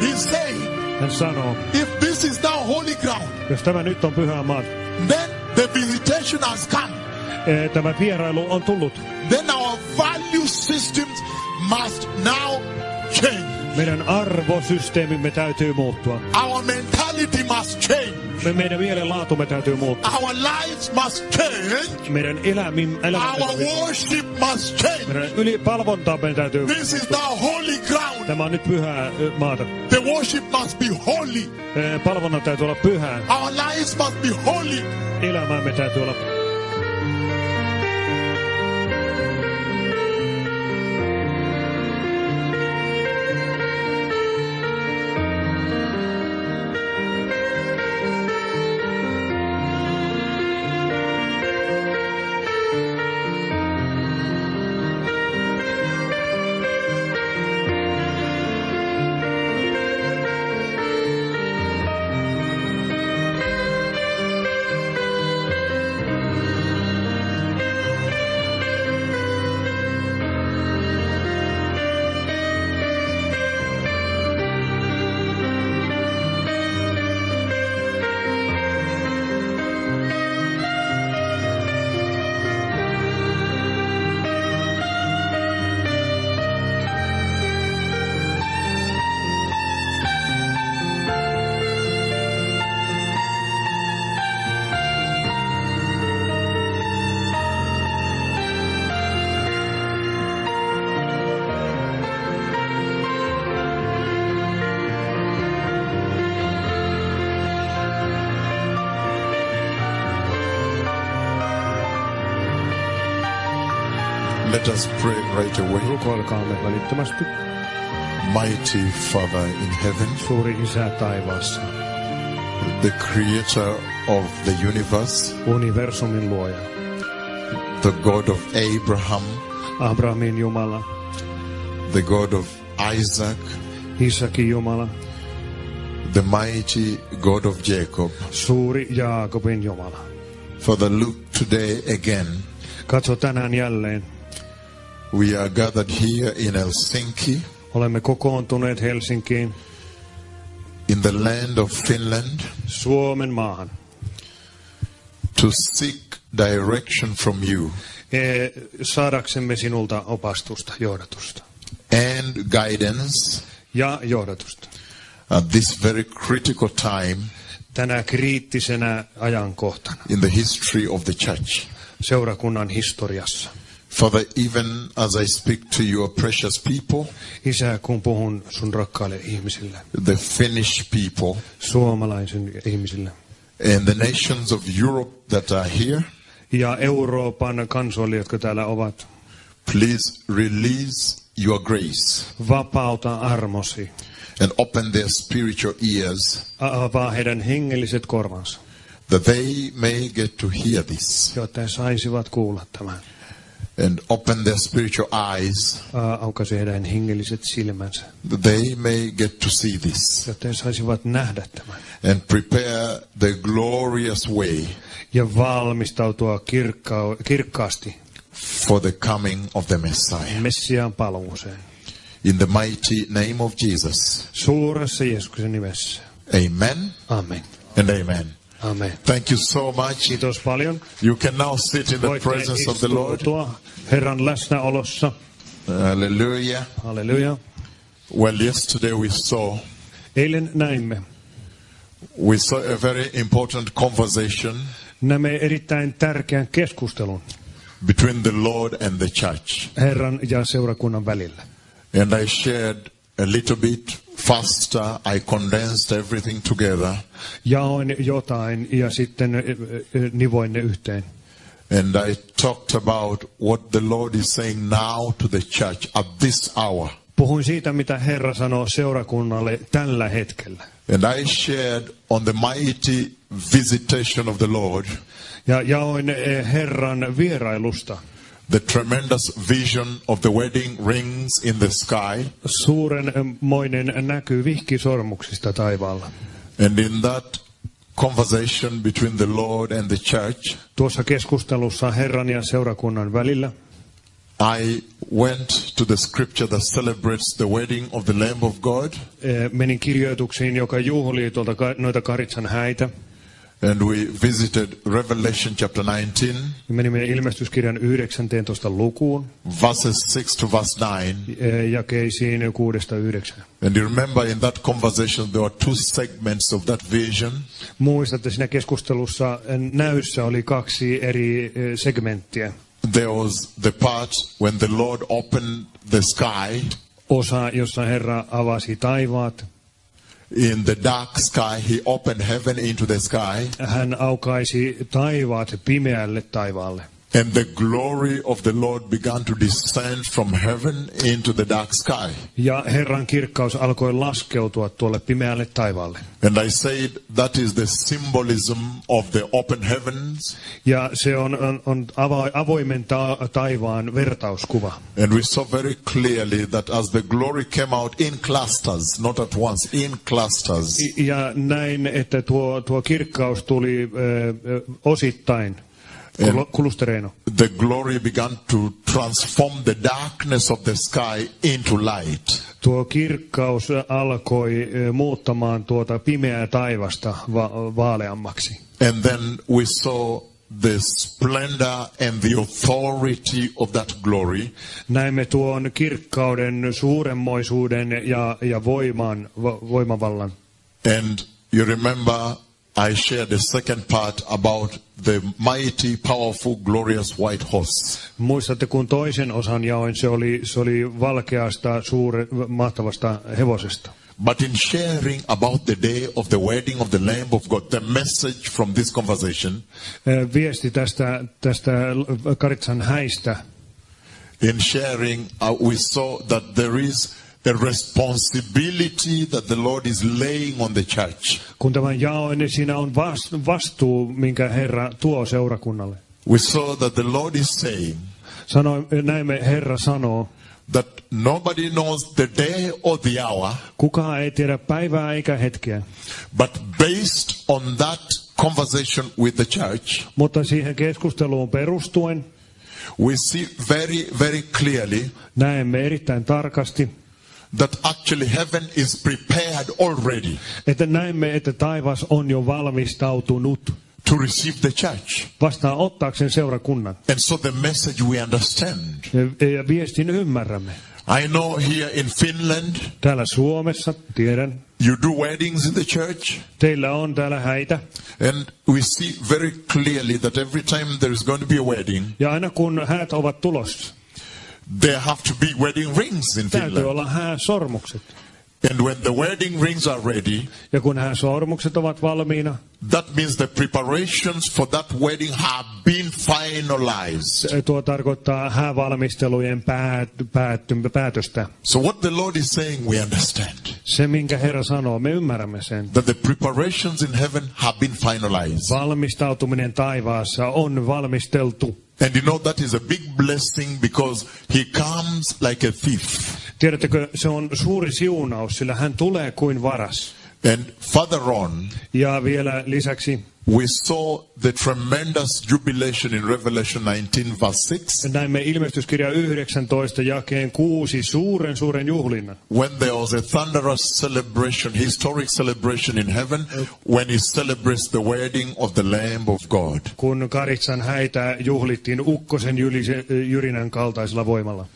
He's saying, Hän sanoo, if this is now holy ground, jos tämä nyt on pyhää maata, then the visitation has come. Tämä vierailu on tullut. Then our value systems must now change. Meidän arvosysteemimme täytyy muuttua. Our mentality must change. Meidän mielenlaatumme täytyy muuttua. Our lives must change. Meidän Our worship must change. meidän ylipalvontamme täytyy. This is now holy ground. Tämä on nyt pyhää maata. The worship must be holy. Palvonnan täytyy olla pyhää. Our lives must be holy. Elämämme täytyy olla. Let us pray right away. Rukoilkaamme välittömästi. Mighty Father in heaven, Suuri Isä taivaassa, the creator of the universe, universumin luoja, the God of Abraham, Abrahamin Jumala, the God of Isaac, Isakin Jumala, the mighty God of Jacob. suuri Jaakobin Jumala. Father, look today again. Katso tänään jälleen. We are gathered here in Helsinki, Olemme kokoontuneet Helsinkiin, in the land of Finland, Suomen maahan, to seek direction from you saadaksemme sinulta opastusta, johdatusta and guidance ja johdatusta. at this very critical time Tänä kriittisenä ajankohtana in the history of the church. seurakunnan historiassa. Father, even as I speak to your precious people, Isä, kun puhun sun rakkaille ihmisille, the Finnish people, suomalaisen ihmisille and the nations of Europe that are here, ja Euroopan kansoille, jotka täällä ovat, please release your grace vapauta armosi, and open their spiritual ears, avaa heidän hengelliset korvansa, that they may get to hear this, jotta he saisivat kuulla tämän. and open their spiritual eyes, Aukaisi heidän hengelliset silmänsä, that they may get to see this, jotta he saisivat nähdä tämän and prepare the glorious way ja valmistautua kirkkaasti for the coming of the Messiah. Messiaan paluuseen. In the mighty name of Jesus. Suuressa Jeesuksen nimessä. Amen Amen. and amen. Amen. Thank you so much. Kiitos paljon. You can now sit in the Voitte presence of the Lord. istuutua Herran läsnäolossa. Hallelujah. Halleluja. Well, yesterday Eilen näimme. we saw a very important conversation Näimme erittäin tärkeän keskustelun between the Lord and the church. Herran ja seurakunnan välillä. And I shared a little bit faster. I condensed everything together. Jaoin jotain ja sitten nivoin ne yhteen. And I talked about what the Lord is saying now to the church at this hour. Puhuin siitä, mitä Herra sanoo seurakunnalle tällä hetkellä. And I shared on the mighty visitation of the Lord, Ja jaoin Herran vierailusta. the tremendous vision of the wedding rings in the sky. Suurenmoinen näky vihkisormuksista taivaalla. And in that conversation between the Lord and the church, Tuossa keskustelussa Herran ja seurakunnan välillä I went to the scripture that celebrates the wedding of the Lamb of God. Menin kirjoituksiin, joka juhlii noita Karitsan häitä. And we visited Revelation chapter 19. Menimme ilmestyskirjan 19 lukuun. Verses 6 to verse 9. Jakeisiin 6-9. And you remember in that conversation there were two segments of that vision. Muistatte, siinä keskustelussa näyssä oli kaksi eri segmenttiä. There was the part when the Lord opened the sky. Osa, jossa Herra avasi taivaat. In the dark sky, he opened heaven into the sky. Hän aukaisi taivaat pimeälle taivaalle. And the glory of the Lord began to descend from heaven into the dark sky. Ja Herran kirkkaus alkoi laskeutua tuolle pimeälle taivaalle. And I said that is the symbolism of the open heavens. Ja se on avoimen taivaan vertauskuva. And we saw very clearly that as the glory came out in clusters, not at once, in clusters. Ja näin, että tuo kirkkaus tuli osittain. The glory began to transform the darkness of the sky into light. Tuo kirkkaus alkoi muuttamaan tuota pimeää taivasta vaaleammaksi. And then we saw the splendor and the authority of that glory. Näimme tuon kirkkauden, suuremmoisuuden ja voimavallan. And you remember I shared the second part about the mighty, powerful, glorious white horse. Muistatte, kun toisen osan jaoin, se oli valkeasta, mahtavasta hevosesta. But in sharing about the day of the wedding of the Lamb of God, the message from this conversation, viesti tästä Karitsan häistä. In sharing, we saw that there is a responsibility that the Lord is laying on the church. Kun tämän jaoin, niin siinä on vastuu, minkä Herra tuo seurakunnalle. We saw that the Lord is saying, näimme Herra sanoo, that nobody knows the day or the hour. Kukaan ei tiedä päivää eikä hetkeä. But based on that conversation with the church, mutta siihen keskusteluun perustuen, we see very, very clearly, näemme erittäin tarkasti, that actually heaven is prepared already. Että näemme, että taivas on jo valmistautunut to receive the church. Vastaanottaakseen seurakunnan. And so the message we understand. Ja viestin ymmärrämme. I know here in Finland, täällä Suomessa, tiedän, you do weddings in the church. Teillä on täällä häitä. And we see very clearly that every time there is going to be a wedding, ja aina kun häät ovat tulossa, there have to be wedding rings in Finland. Täytyy olla hääsormukset. And when the wedding rings are ready, ja kun hääsormukset ovat valmiina, that means the preparations for that wedding have been finalized. Tuo tarkoittaa häävalmistelujen päätöstä. So what the Lord is saying, we understand. Se, minkä Herra sanoo, me ymmärrämme sen. That the preparations in heaven have been finalized. Valmistautuminen taivaassa on valmisteltu. And you know that is a big blessing because he comes like a thief. Tiedättekö, se on suuri siunaus, sillä hän tulee kuin varas. And further on, ja vielä lisäksi, we saw the tremendous jubilation in Revelation 19 verse 6. Näimme ilmestyskirja 19 jakeen 6 suuren juhlinnan. When there was a thunderous celebration, historic celebration in heaven, when he celebrates the wedding of the Lamb of God. Kun Karitsan häitä juhlittiin ukkosen jyrinän kaltaisella voimalla.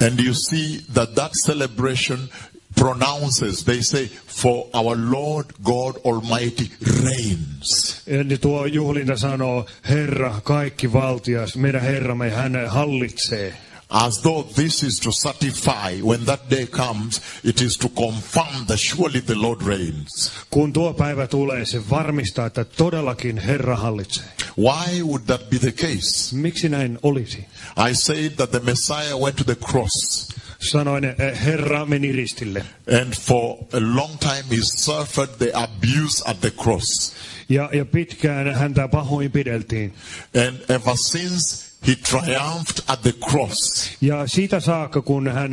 And you see that celebration pronounces, they say, for our Lord God Almighty reigns. Eli tuo juhlinta sanoo, Herra kaikki valtias, meidän Herramme, hän hallitsee. As though this is to certify, when that day comes, it is to confirm that surely the Lord reigns. Kun tuo päivä tulee, se varmistaa, että todellakin Herra hallitsee. Why would that be the case? Miksi näin olisi? I said that the Messiah went to the cross. Sanoin, Herra meni ristille. And for a long time he suffered the abuse at the cross. Ja pitkään häntä pahoinpideltiin. And ever since he triumphed at the cross. Ja siitä saakka, kun hän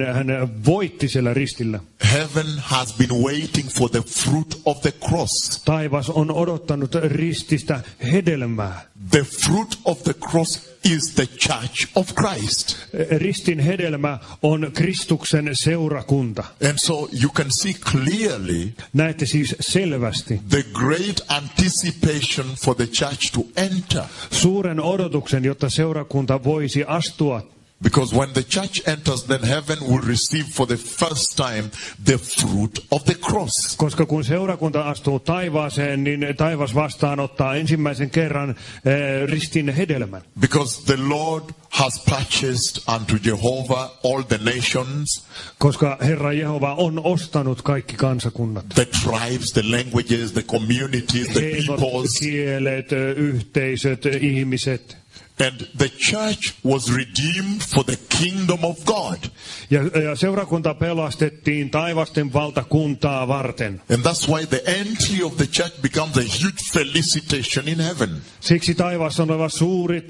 voitti siellä ristillä. Heaven has been waiting for the fruit of the cross. Taivas on odottanut rististä hedelmää. The fruit of the cross is the church of Christ. Ristin hedelmä on Kristuksen seurakunta. And so you can see clearly Näette siis selvästi the great anticipation for the church to enter. suuren odotuksen, jotta seurakunta voisi astua. Because when the church enters, then heaven will receive for the first time the fruit of the cross. Koska kun seurakunta astuu taivaaseen, niin taivas vastaanottaa ensimmäisen kerran ristin hedelmän. Because the Lord has purchased unto Jehovah all the nations, Koska Herra Jehova on ostanut kaikki kansakunnat. the tribes, the languages, the communities, the Heimot, peoples. kielet, yhteisöt, ihmiset. And the church was redeemed for the kingdom of God. Ja seurakunta pelastettiin taivasten valtakuntaa varten. And that's why the entry of the church becomes a huge felicitation in heaven. Siksi taivaassa on olevat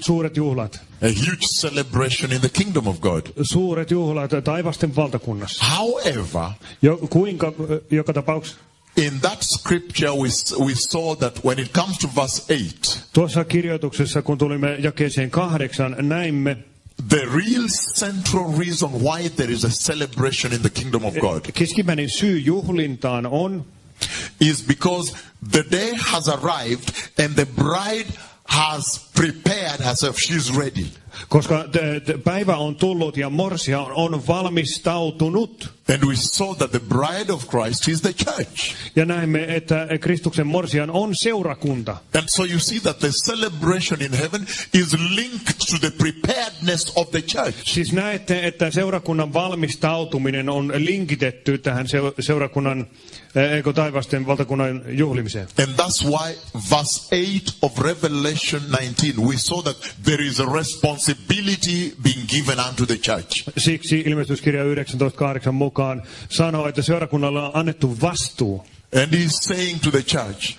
suuret juhlat. A huge celebration in the kingdom of God. Suuret juhlat taivasten valtakunnassa. However, Joka tapauksessa. in that scripture we saw that when it comes to verse 8, Tuossa kirjoituksessa, kun tulimme jakeeseen 8, näimme the real central reason why there is a celebration in the kingdom of God keskimmäinen syy juhlintaan on, is because the day has arrived and the bride has prepared herself. She's ready. koska päivä on tullut ja morsia on valmistautunut. And we saw that the bride of Christ is the church. Ja näemme, että Kristuksen morsian on seurakunta. And so you see that the celebration in heaven is linked to the preparedness of the church. Siis näette, että seurakunnan valmistautuminen on linkitetty tähän seurakunnan taivasten valtakunnan juhlimiseen. And that's why verse 8 of Revelation 19, we saw that there is a responsibility being given unto the church. Siksi ilmestyskirja 19.8 mukaan sanoo, että seurakunnalle on annettu vastuu. And he's saying to the church,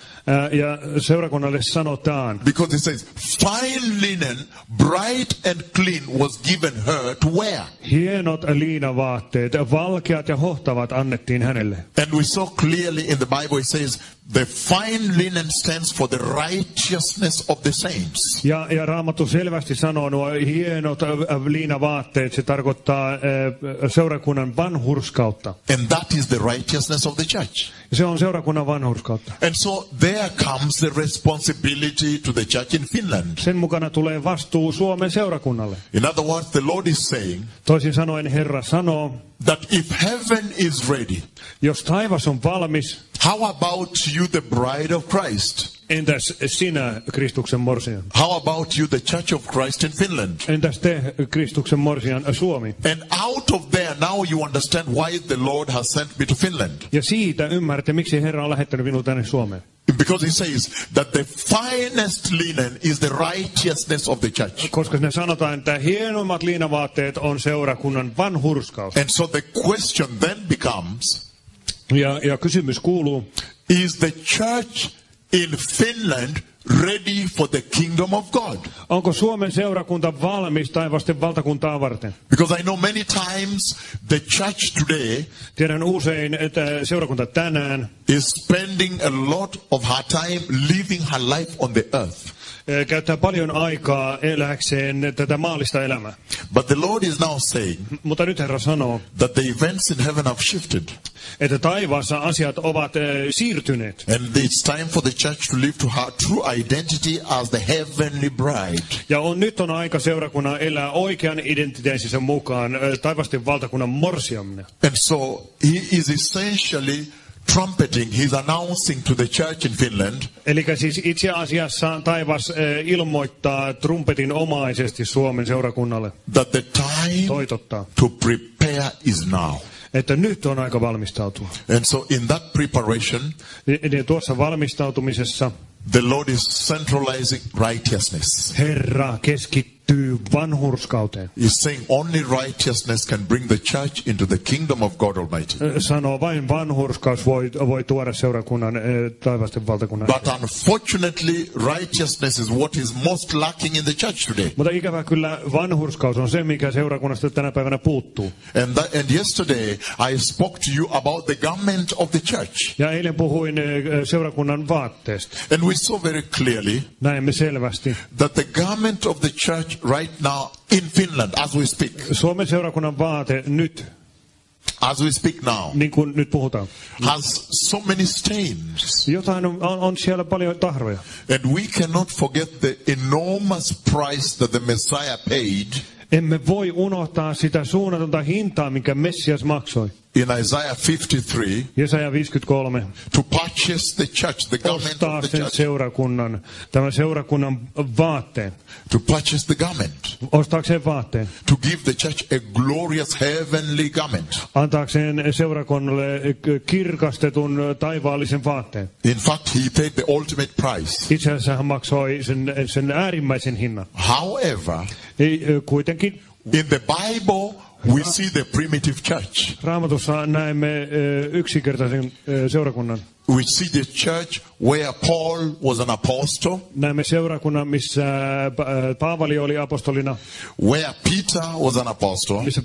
ja seurakunnalle sanotaan, because it says, fine linen, bright and clean was given her to wear. hienot liinavaatteet, valkeat ja hohtavat annettiin hänelle. And we saw clearly in the Bible, it says, the fine linen stands for the righteousness of the saints. Ja Raamattu selvästi sanoo, nuo hienot liinavaatteet, se tarkoittaa seurakunnan vanhurskautta. And that is the righteousness of the church. Se on seurakunnan vanhurskautta. And so there comes the responsibility to the church in Finland. Sen mukana tulee vastuu Suomen seurakunnalle. In other words, the Lord is saying Toisin sanoen Herra sanoo, that if heaven is ready, jos taivas on valmis, how about you, the bride of Christ? entäs sinä, Kristuksen morsian? How about you, the church of Christ in Finland? Entäs te, Kristuksen morsian, Suomi? And out of there, now you understand why the Lord has sent me to Finland. Ja siitä ymmärrätte, miksi Herra on lähettänyt minut tänne Suomeen. Because he says that the finest linen is the righteousness of the church. Koska ne sanotaan, että hienoimmat liinavaatteet on seurakunnan vanhurskaus. And so the question then becomes, Ja kysymys kuuluu, is the church in Finland ready for the kingdom of God? onko Suomen seurakunta valmis taivasten valtakuntaa varten? Because I know many times the church today Tiedän usein, että seurakunta tänään is spending a lot of her time living her life on the earth. käyttää paljon aikaa eläkseen tätä maallista elämää. But the Lord is now saying Mutta nyt Herra sanoo, that the events in heaven have shifted. että taivaassa asiat ovat siirtyneet. And it's time for the church to live to her true identity as the heavenly bride. Ja nyt on aika seurakunnan elää oikean identiteettinsä mukaan taivasten valtakunnan morsiamina. And so he is essentially trumpeting, he's announcing to the church in Finland Eli siis itse asiassa taivas ilmoittaa trumpetin omaisesti Suomen seurakunnalle, that the time toitottaa, to prepare is now. että nyt on aika valmistautua. And so in that preparation, Ja tuossa valmistautumisessa the Lord is centralizing righteousness. Herra keskittyy vanhurskauteen. He's saying only righteousness can bring the church into the kingdom of God Almighty. Sanoo, vain vanhurskaus voi tuoda seurakunnan taivasten valtakunnan. But unfortunately, righteousness is what is most lacking in the church today. Mutta ikävä kyllä vanhurskaus on se, mikä seurakunnasta tänä päivänä puuttuu. And yesterday I spoke to you about the garment of the church. Ja eilen puhuin seurakunnan vaatteesta. And we saw very clearly Näemme selvästi, that the garment of the church church right now in Finland as we speak. Suomen seurakunnan vaate nyt, As we speak now, niin kuin nyt puhutaan. has so many stains. Jotain on siellä paljon tahroja. And we cannot forget the enormous price that the Messiah paid Emme voi unohtaa sitä suunnatonta hintaa, minkä Messias maksoi. in Isaiah 53 Jesaja 53. to purchase the church, the garment Ostaa of the sen church, seurakunnan, tämän seurakunnan vaatteen. to purchase the garment, Ostaakseen vaatteen. to give the church a glorious heavenly garment. Antaakseen seurakunnalle kirkastetun taivaallisen vaatteen. In fact, he paid the ultimate price. Itse asiassa hän maksoi sen äärimmäisen hinnan. However, Kuitenkin in the Bible, we see the primitive church. Raamatussa näemme yksinkertaisen seurakunnan. We see the church where Paul was an apostle, Näemme seurakunnan, missä Paavali oli apostolina, where Peter was an apostle, missä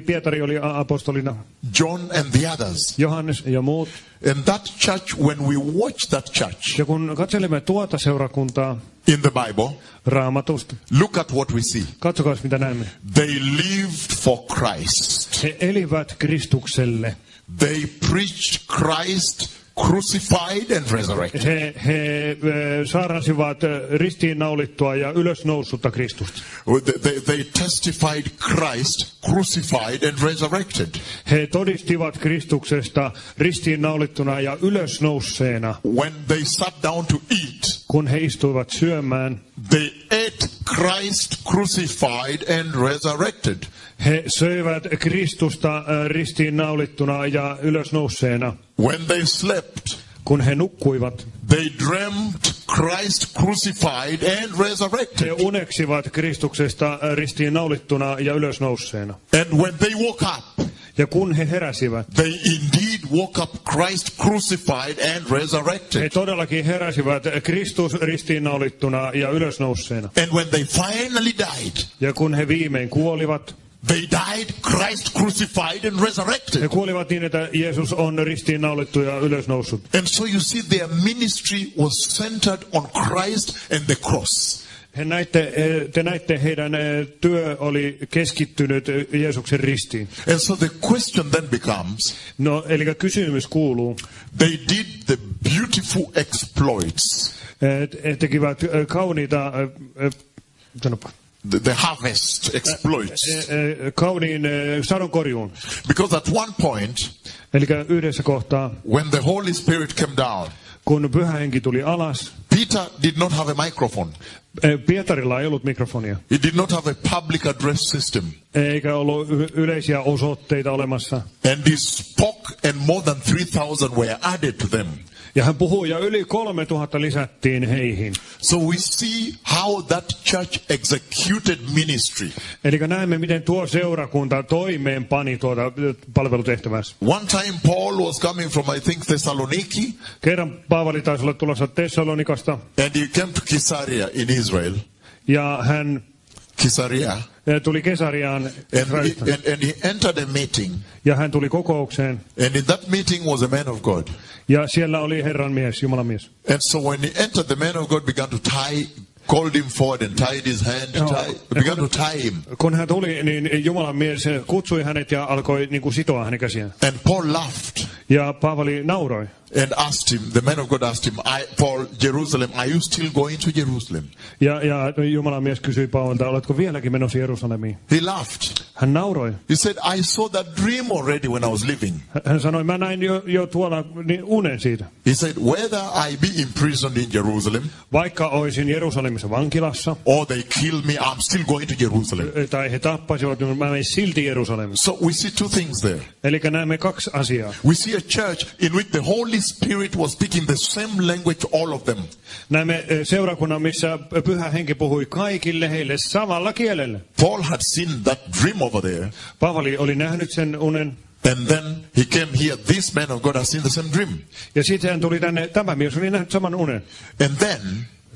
Pietari oli apostolina, John and the others. Johannes ja muut. And that church, when we watch that church Ja kun katselemme tuota seurakuntaa in the Bible, Raamatusta, look at what we see. katsokaa mitä näemme. They lived for Christ. He elivät Kristukselle. They preached Christ crucified and resurrected. He saarnasivat ristiinnaulittua ja ylösnoussutta Kristusta. They testified Christ crucified and resurrected. He todistivat Kristuksesta ristiinnaulittuna ja ylösnousseena. When they sat down to eat, Kun he istuivat syömään, they ate Christ crucified and resurrected. he söivät Kristusta ristiinnaulittuna ja ylösnousseena. When they slept, Kun he nukkuivat, they dreamt Christ crucified and he resurrected. uneksivat Kristuksesta ristiinnaulittuna ja ylösnousseena. And when they woke up, Ja kun he heräsivät, they indeed woke up Christ crucified and he resurrected. todellakin heräsivät Kristus ristiinnaulittuna ja ylösnousseena. And when they finally died, Ja kun he viimein kuolivat, they died Christ crucified and he resurrected. kuolivat niin, että Jeesus on ristiinnaulittu ja ylösnoussut. And so you see their ministry was centered on Christ and the cross. Te näitte, heidän työ oli keskittynyt Jeesuksen ristiin. And so the question then becomes, No, eli kysymys kuuluu, they did the beautiful exploits, he tekivät kauniita, the harvest exploits. kauniin sadonkorjuun. Because at one point, Eli yhdessä kohtaa, when the Holy Spirit came down, kun Pyhä Henki tuli alas, Peter did not have a microphone. Pietarilla ei ollut mikrofonia, He did not have a public address system. eikä ollut yleisiä osoitteita olemassa. And he spoke and more than 3,000 were added to them. Ja hän puhui ja yli 3000 lisättiin heihin. So we see how that church executed ministry. Eli näemme, miten tuo seurakunta toimeenpani tuota palvelutehtävässä. One time Paul was coming from, I think, Thessaloniki, Kerran Paavali taisi olla tulossa Thessalonikasta, and he came to Caesarea in Israel. ja hän Caesarea. tuli Kesariaan Israelista. And he entered a meeting. Ja hän tuli kokoukseen, And in that meeting was a man of God. ja siellä oli Herran mies, Jumalan mies. And so when he entered, the man of God began to called him forward and tied his hand, began to tie him. Kun hän tuli, niin Jumalan mies kutsui hänet ja alkoi niin kuin sitoa hänen käsiään. And Paul laughed Ja Paavali nauroi. and asked him, the man of God asked him, Paul, Jerusalem, are you still going to Jerusalem? Ja Jumalan mies kysyi Paavalta, oletko vieläkin menossa Jerusalemiin? He laughed. Hän nauroi. He said, I saw that dream already when I was living. Hän sanoi, mä näin jo tuolla unen siitä. He said, whether I be imprisoned in Jerusalem Vaikka olisin Jerusalemissa vankilassa, or they kill me, I'm still going to Jerusalem. tai he tappaisivat, niin mä menen silti Jerusalemissa. So we see two things there. Eli näemme kaksi asiaa. We see a church in which the Holy Spirit was speaking the same language, all of them. Näemme seurakunnan, missä Pyhä Henki puhui kaikille heille samalla kielellä. Paul had seen that dream over there. Paavali oli nähnyt sen unen. And then he came here. This man of God has seen the same dream. Ja sitten hän tuli tänne, tämä mies oli nähnyt saman unen. And then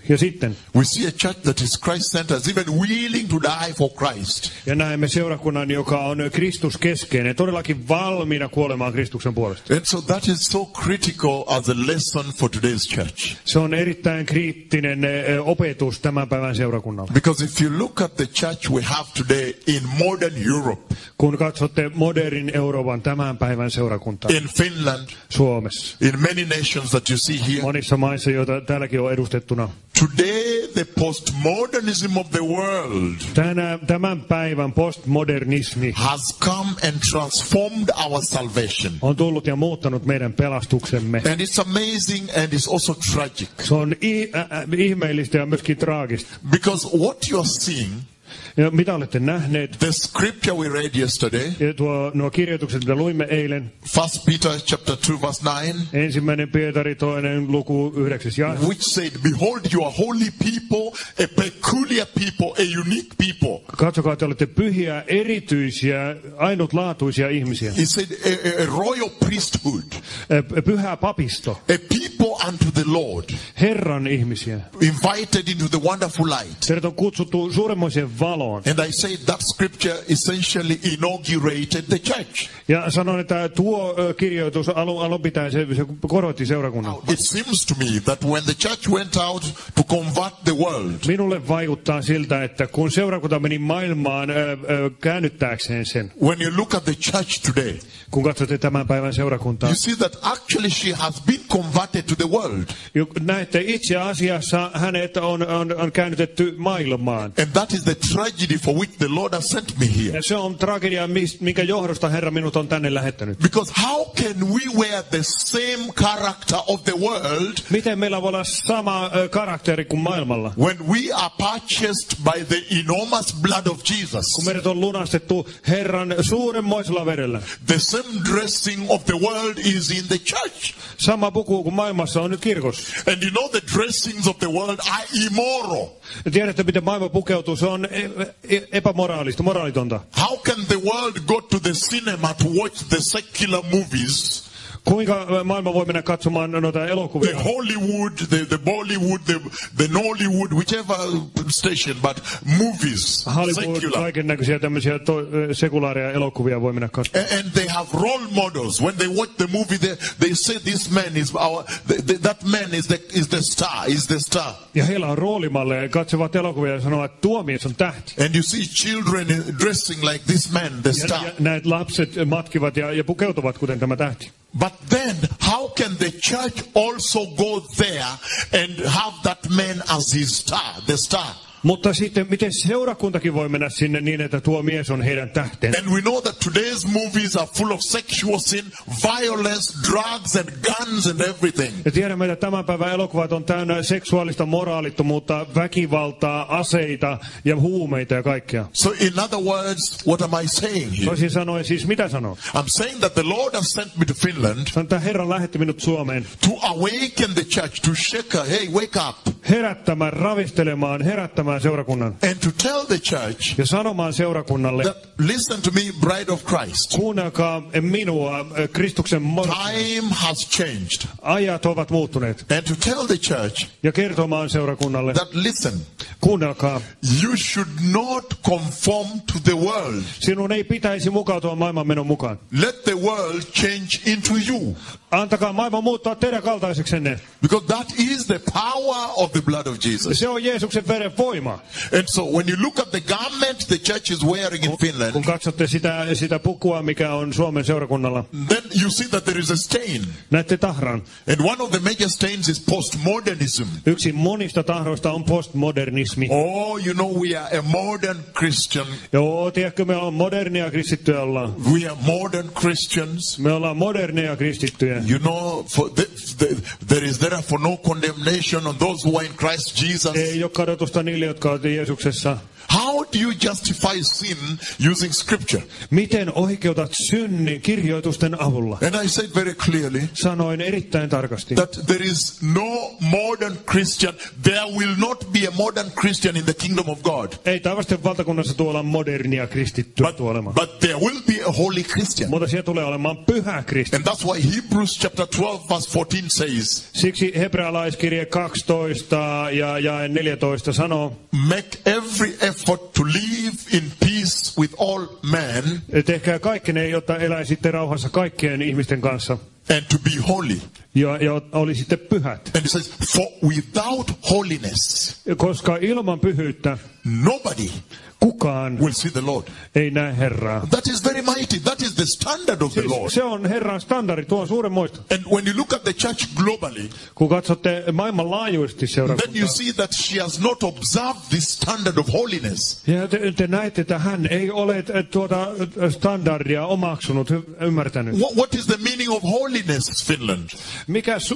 Ja sitten we see a church that is Christ-centered, even willing to die for Christ. ja näemme seurakunnan, joka on Kristuskeskeinen, todellakin valmiina kuolemaan Kristuksen puolesta. And so that is so critical as a lesson for today's church. Se on erittäin kriittinen opetus tämän päivän seurakunnalle. Because if you look at the church we have today in modern Europe, Kun katsotte modernin Euroopan tämän päivän seurakuntaa in Finland, Suomessa, in many nations that you see here, monissa maissa, joita täälläkin on edustettuna, today the postmodernism of the world tämän päivän postmodernismi has come and transformed our salvation. on tullut ja muuttanut meidän pelastuksemme. And it's amazing and it's also tragic. Se on ihmeellistä ja myöskin traagista. Because what you're seeing, Ja mitä olette nähneet? the scripture we read yesterday, Ja nuo kirjoitukset, mitä luimme eilen, 1 Peter chapter 2 verse 9, 1. Pietari 2. luku 9. jae, which said, behold, you are holy people, a peculiar people, a unique people. katsokaa, te olette pyhiä, erityisiä, ainutlaatuisia ihmisiä. He said, a royal priesthood, Pyhä papisto, a people unto the Lord, Herran ihmisiä. invited into the wonderful light. Teidät on kutsuttu suuremmoiseen valoon. And I say that scripture essentially inaugurated the church. Ja sanon, että tuo kirjoitus alun pitäen se korotti seurakunnan. It seems to me that when the church went out to convert the world, Minulle vaikuttaa siltä, että kun seurakunta meni maailmaan käännyttääkseen sen, when you look at the church today, kun katsotte tämän päivän seurakuntaa, you see that actually she has been converted to the world. näette itse asiassa hänet on käännytetty maailmaan. And that is the tragedy for which the Lord has sent me here. Ja se on tragedia, minkä johdosta Herra minut on tänne lähettänyt. Because how can we wear the same character of the world Miten meillä voi olla sama karakteri kuin maailmalla? when we are purchased by the enormous blood of Jesus? Kun meidät on lunastettu Herran suuremmoisella verellä. The same dressing of the world is in the church. Sama puku kuin maailmassa on nyt kirkossa. And you know the dressings of the world are immoral. Ja tiedätte, miten maailma pukeutuu. Se on epämoraalista, moraalitonta. How can the world go to the cinema to watch the secular movies? Kuinka maailma voi mennä katsomaan noita elokuvia? The Hollywood, the Bollywood, the Nollywood, whichever station, but movies, Hollywood, secular. kaiken näköisiä tämmöisiä sekulaaria elokuvia voi mennä katsomaan. And they have role models. When they watch the movie, they say this man is that man is the star. Ja heillä on roolimalleja ja katsovat elokuvia ja sanovat, että tuo mies on tähti. And you see children dressing like this man, the star. Ja näet lapset matkivat ja pukeutuvat kuten tämä tähti. But then, how can the church also go there and have that man as his star, the star? Mutta sitten, miten seurakuntakin voi mennä sinne niin, että tuo mies on heidän tähtensä? And we know that today's movies are full of sexual sin, violence, drugs and guns and everything. Ja tiedämme, että tämän päivän elokuvat on täynnä seksuaalista moraalittomuutta, väkivaltaa, aseita ja huumeita ja kaikkea. So in other words, what am I saying here? Toisin sanoen siis, mitä sanoo? I'm saying that the Lord has sent me to Finland Sanon, että Herra lähetti minut Suomeen to awaken the church, to shake her, hey, wake up. herättämään, ravistelemaan, herättämään seurakunnan. And to tell the church Ja sanomaan seurakunnalle, that, listen to me, bride of Christ. kuunnelkaa minua, Kristuksen Time has changed. ajat ovat muuttuneet. And to tell the church Ja kertomaan seurakunnalle, that, listen, kuunnelkaa, you should not conform to the world. sinun ei pitäisi mukautua maailmanmenon mukaan. Let the world change into you. Antakaa maailman muuttaa teidän kaltaiseksenne. Because that is the power of the blood of Jesus. Se on Jeesuksen veren voima. And so when you look at the garment the church is wearing in Finland, Kun katsotte sitä pukua, mikä on Suomen seurakunnalla, then you see that there is a stain. näette tahran. And one of the major stains is postmodernism. Yksi monista tahroista on postmodernismi. Oh, you know we are a modern Christian. Joo, tiedätkö, me ollaan modernia kristittyjä ollaan. We are modern Christians. Me ollaan moderneja kristittyjä. You know, there is therefore no condemnation on those who are in Christ Jesus. Ei ole kadotusta niille, jotka ovat Jeesuksessa. How do you justify sin using scripture? Miten oikeutat synnin kirjoitusten avulla? And I said very clearly Sanoin erittäin tarkasti, that there is no modern Christian, there will not be a modern Christian in the kingdom of God. ei taivasten valtakunnassa tuolla modernia kristittyä olemaan. But there will be a holy Christian. Mutta siellä tulee olemaan pyhä kristitty. And that's why Hebrews chapter 12 verse 14 says, Siksi hebrealaiskirje 12 ja 14 sanoo, make every effort to live in peace with all men tehkää kaikkenne, jotta eläisitte rauhassa kaikkien ihmisten kanssa and to be holy. ja olisitte pyhät. And it says, for without holiness, Koska ilman pyhyyttä nobody kukaan will see the Lord. ei näe Herraa. That is very mighty. That is the standard of the Lord. Se on Herran standardi, tuo on suurenmoista. And when you look at the church globally, Kun katsotte maailmanlaajuisesti then you seurakuntaa, see that she has not observed this standard of holiness. ja te näette, että hän ei ole tuota standardia omaksunut, ymmärtänyt. What is the meaning of holiness, Finland?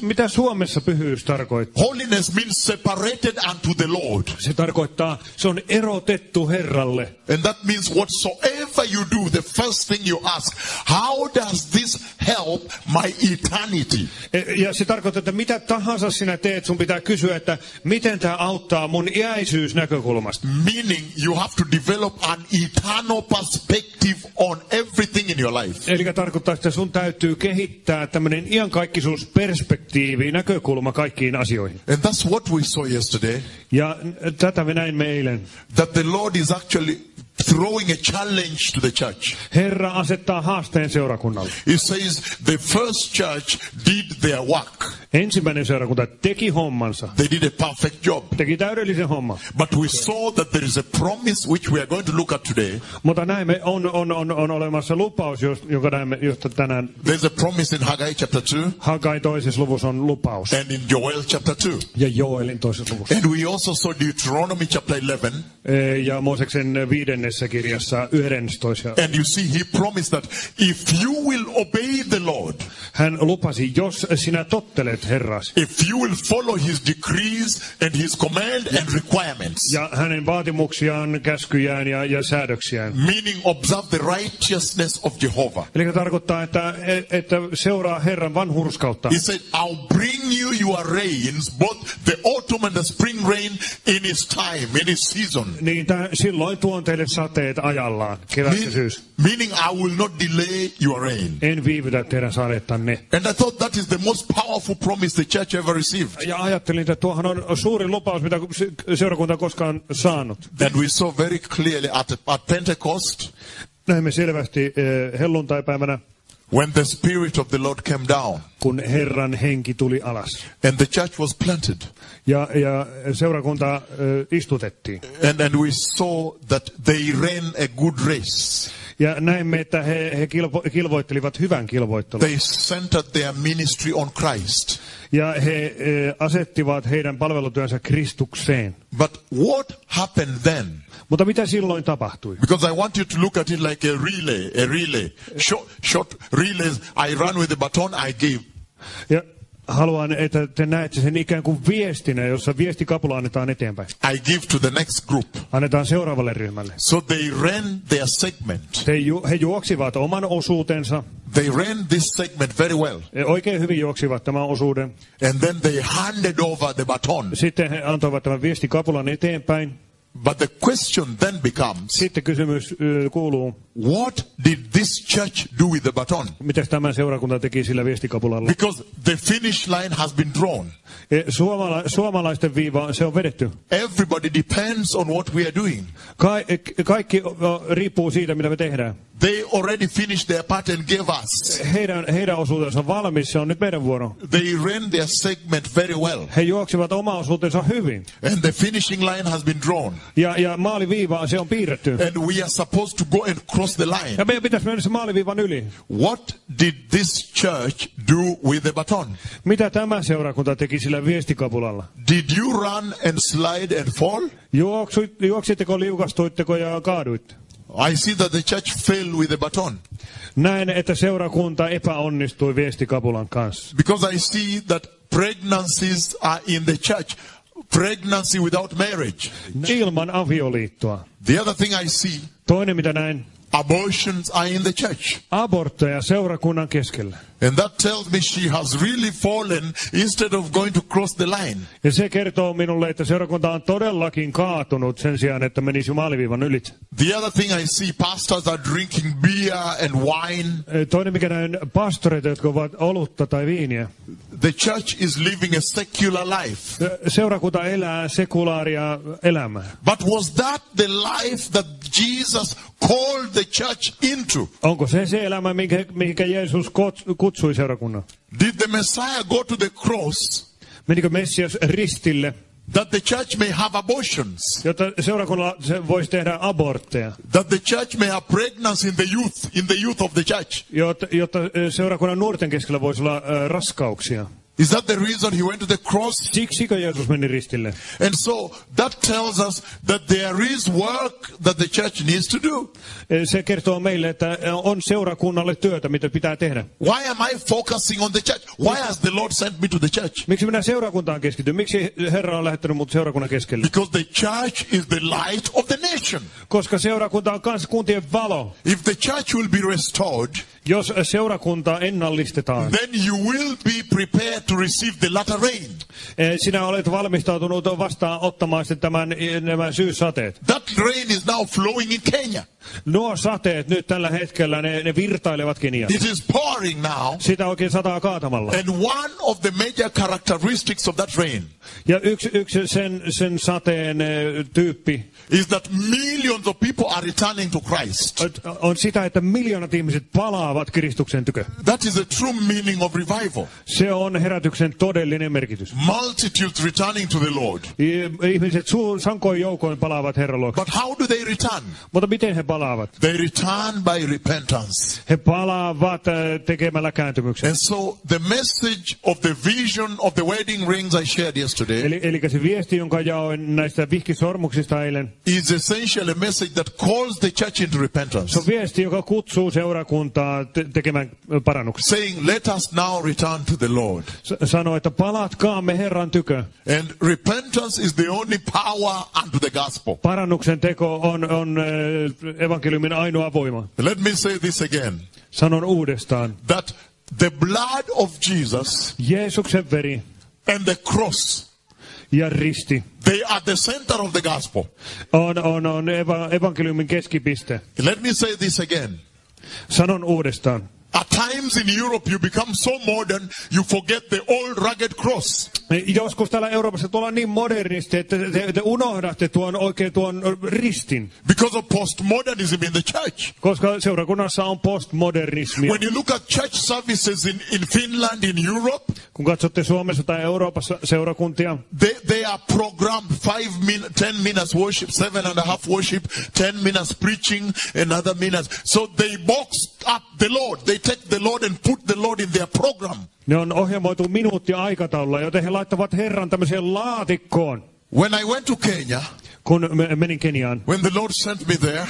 Mitä Suomessa pyhyys tarkoittaa? Holiness means separated unto the Lord. Se tarkoittaa, se on erotettu Herralle. And that means whatsoever you do, the first thing you ask, how does this help my eternity? Ja se tarkoittaa, että mitä tahansa sinä teet, sun pitää kysyä, että miten tämä auttaa mun iäisyysnäkökulmasta. Meaning you have to develop an eternal perspective on everything in your life. Eli tarkoittaa, että sun täytyy kehittää tämmöinen iankaikkisuusperspektiivi, näkökulma kaikkiin asioihin. And that's what we saw yesterday, Ja tätä me näimme eilen. that the Lord is actually throwing a challenge to the church. Herra asettaa haasteen seurakunnalle. He says the first church did their work. Ensimmäinen seurakunta teki hommansa. They did a perfect job. Teki täydellisen homman. But we saw that there is a promise which we are going to look at today. Mutta näemme, on olemassa lupaus, jonka näemme, josta tänään There's a promise in Haggai chapter 2 Hagai toisessa luvussa on lupaus. and in Joel chapter 2. Ja Joelin toisessa luvussa. And we also saw Deuteronomy chapter 11. Ja Mooseksen 5. kirjassa 11. And you see, he promised that if you will obey the Lord, Hän lupasi, jos sinä tottelet Herras if you will follow his decrees and his command and requirements, ja hänen vaatimuksiaan, käskyjään ja säädöksiään. meaning observe the righteousness of Jehovah. Eli se tarkoittaa, että seuraa Herran vanhurskautta. He said, I'll bring you your rains, both the autumn and the spring rain in his time, in his season. Niin silloin tuon teille sateet ajallaan, kevät ja syys. Meaning I will not delay your rain. En viivytä teidän sadettanne. And I thought that is the most powerful promise the church ever received. Ja ajattelin, että tuohan on suurin lupaus, mitä seurakunta on koskaan saanut. And we saw very clearly at Pentecost, Näimme selvästi helluntaipäivänä, when the Spirit of the Lord came down kun Herran henki tuli alas. and the church was planted. Ja seurakunta istutettiin. And we saw that they ran a good race. Ja näimme, että he kilvoittelivat hyvän kilvoittelun. They centered their ministry on Christ. Ja he asettivat heidän palvelutyönsä Kristukseen. But what happened then? Mutta mitä silloin tapahtui? Because I want you to look at it like a relay. Short relays. I run with the baton I gave. Ja haluan, että te näette sen ikään kuin viestinä, jossa viestikapula annetaan eteenpäin. I give to the next group. Annetaan seuraavalle ryhmälle. So they ran their segment. He juoksivat oman osuutensa. They ran this segment very well. Oikein hyvin juoksivat tämän osuuden. And then they handed over the baton. Sitten he antoivat tämän viestikapulan eteenpäin. But the question then becomes, Sitten kysymys kuuluu, what did this church do with the baton? mitä tämä seurakunta teki sillä viestikapulalla? Because the finish line has been drawn. Suomalaisten viiva, se on vedetty. Everybody depends on what we are doing. Kaikki riippuu siitä, mitä me tehdään. They already finished their part and gave us. Heidän osuutensa on valmis, se on nyt meidän vuoro. They ran their segment very well. He juoksivat oma osuutensa hyvin. And the finishing line has been drawn. Ja maaliviiva, se on piirretty. And we are supposed to go and cross the line. Ja meidän pitäisi mennä se maaliviivan yli. What did this church do with the baton? Mitä tämä seurakunta teki sillä viestikapulalla? Did you run and slide and fall? Juoksitteko, liukastuitteko ja kaaduitte? I see that the church fell with the baton. Näen, että seurakunta epäonnistui viestikapulan kanssa. Because I see that pregnancies are in the church. pregnancy without marriage. ilman avioliittoa. The other thing I see, Toinen mitä näin, abortions are in the church. abortteja seurakunnan keskellä. And that tells me she has really fallen instead of going to cross the line. Ja se kertoo minulle, että seurakunta on todellakin kaatunut sen sijaan, että menisi maaliviivan ylitse. The other thing I see, pastors are drinking beer and wine. Toinen mikä näin, pastoreita, jotka ovat olutta tai viiniä. The church is living a secular life. Seurakunta elää sekulaaria elämää. But was that the life that Jesus called the church into? Onko se elämä, mihinkä Jeesus kutsui seurakunnan? Did the Messiah go to the cross Menikö Messias ristille, that the church may have abortions? jotta seurakunnalla se voisi tehdä abortteja? That the church may have pregnancy in the youth of the church? Jotta seurakunnan nuorten keskellä voisi olla raskauksia. Is that the reason he went to the cross? Siksikö Jeesus meni ristille? And so that tells us that there is work that the church needs to do. Se kertoo meille, että on seurakunnalle työtä, mitä pitää tehdä. Why am I focusing on the church? Why has the Lord sent me to the church? Miksi minä seurakuntaan keskityn? Miksi Herra on lähettänyt minut seurakunnan keskelle? Because the church is the light of the nation. Koska seurakunta on kansakuntien valo. If the church will be restored, jos seurakunta ennallistetaan, then you will be prepared to receive the latter rain. Sinä olet valmistautunut vastaan ottamaan nämä syyssateet. That rain is now flowing in Kenya. Nuo sateet nyt tällä hetkellä, ne virtailevat Keniassa. It is pouring now. Sitä oikein sataa kaatamalla. And one of the major characteristics of that rain, ja yksi sen sateen tyyppi, is that millions of people are returning to Christ. On sitä, että miljoonat ihmiset palaavat Kristuksen tykö. That is the true meaning of revival. Se on herätyksen todellinen merkitys. Multitudes returning to the Lord. Ihmiset sankoin joukoin palaavat Herran luokse. But how do they return? Mutta miten he palaavat? They return by repentance. He palaavat tekemällä kääntymyksen. And so the message of the vision of the wedding rings I shared yesterday, eli se viesti, jonka jaoin näistä vihkisormuksista eilen, is essentially a message that calls the church into repentance. Se on viesti, joka kutsuu seurakuntaa tekemään parannuksia. Saying, let us now return to the Lord. Sanoo, että palatkaamme Herran tykö. And repentance is the only power unto the gospel. Parannuksen teko on evankeliumin ainoa voima. Let me say this again. Sanon uudestaan. That the blood of Jesus, Jeesuksen veri, and the cross, ja risti, they are the center of the gospel. On evankeliumin keskipiste. Let me say this again. Sanon uudestaan. At times in Europe you become so modern, you forget the old rugged cross. Joskus täällä Euroopassa tullaan niin modernisti, että te unohdatte tuon ristin. Because of postmodernism in the church. Koska seurakunnassa on postmodernismi. When you look at church services in Finland, in Europe, kun katsotte Suomessa tai Euroopassa seurakuntia, they are programmed 10 minutes worship, 7.5 worship, 10 minutes preaching, another minutes. So they box up the Lord. They take the Lord and put the Lord in their program. Ne on ohjelmoitu minuuttiaikataululla, joten he laittavat Herran tämmöiseen laatikkoon. When I went to Kenya, kun menin Keniaan, when the Lord sent me there,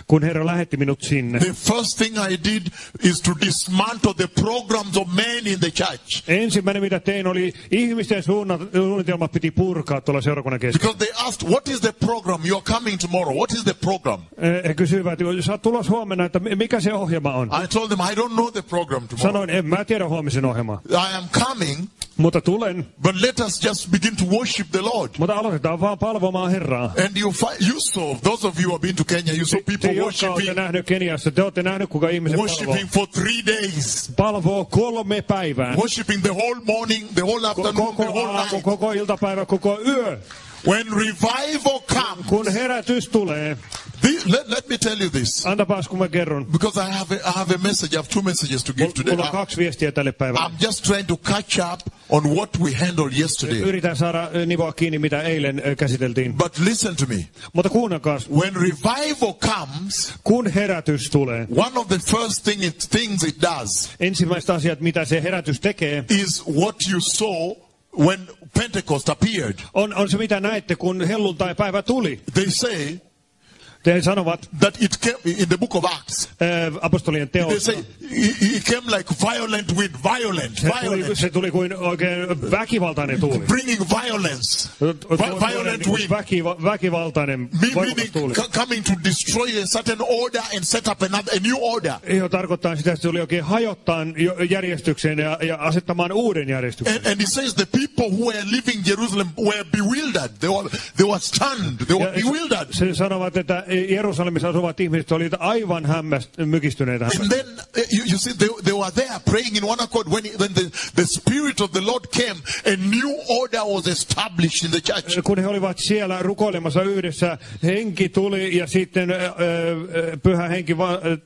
kun Herra lähetti minut sinne, the first thing I did is to dismantle the programs of men in the church. Ensimmäinen mitä tein oli ihmisten suunnitelmat piti purkaa tuolla seurakunnan keskellä. Because they asked, what is the program? You are coming tomorrow. What is the program? He kysyivät, sä oot tulos huomenna, että mikä se ohjelma on? I told them, I don't know the program tomorrow. Sanoin, en mä tiedä huomisen ohjelmaa. I am coming. Mutta tulen. But let us just begin to worship the Lord. Mutta aloitetaan vaan palvomaan Herraa. And you saw, those of you who have been to Kenya, you saw people worshiping. Te nähnyt Keniassa, te olette nähnyt kuinka ihmiset worshiping for 3 days. Palvoo 3 päivää. Worshiping the whole morning, the whole afternoon, the whole night. Koko iltapäivä, koko yö. When revival comes, kun herätys tulee, let me tell you this. Antapas kun mä kerron. Because I have a message. I have 2 messages to give today. Mulla on 2 viestiä tälle päivälle. I'm just trying to catch up on what we handled yesterday. Yritän saada nivoa kiinni mitä eilen käsiteltiin. But listen to me. Mutta kuunnelkaa. When revival comes, kun herätys tulee, one of the first things it does, ensimmäiset asiat mitä se herätys tekee, is what you saw when Pentecost appeared. On se mitä näette kun helluntai-päivä tuli. They say Te sanovat that it came in the book of Acts. apostolien They teossa. say he came like violent wind, violent. Se tuli kuin oikein väkivaltainen tuuli. Bringing violence. Violent wind. Väkivaltainen voimakas tuuli. Meaning coming to destroy a certain order and set up a new order. Jo tarkoittaa sitä, että se oli oikein hajottaa järjestykseen ja asettamaan uuden järjestyksen. And he says the people who were living Jerusalem were bewildered. They were stunned. They were bewildered. Se sanovat, että Jerusalemissa asuvat ihmiset olivat aivan mykistyneitä. And then you see they were there praying in one accord when the Spirit of the Lord came, a new order was established in the church. Kun he olivat siellä rukoilemassa yhdessä, henki tuli ja sitten pyhä henki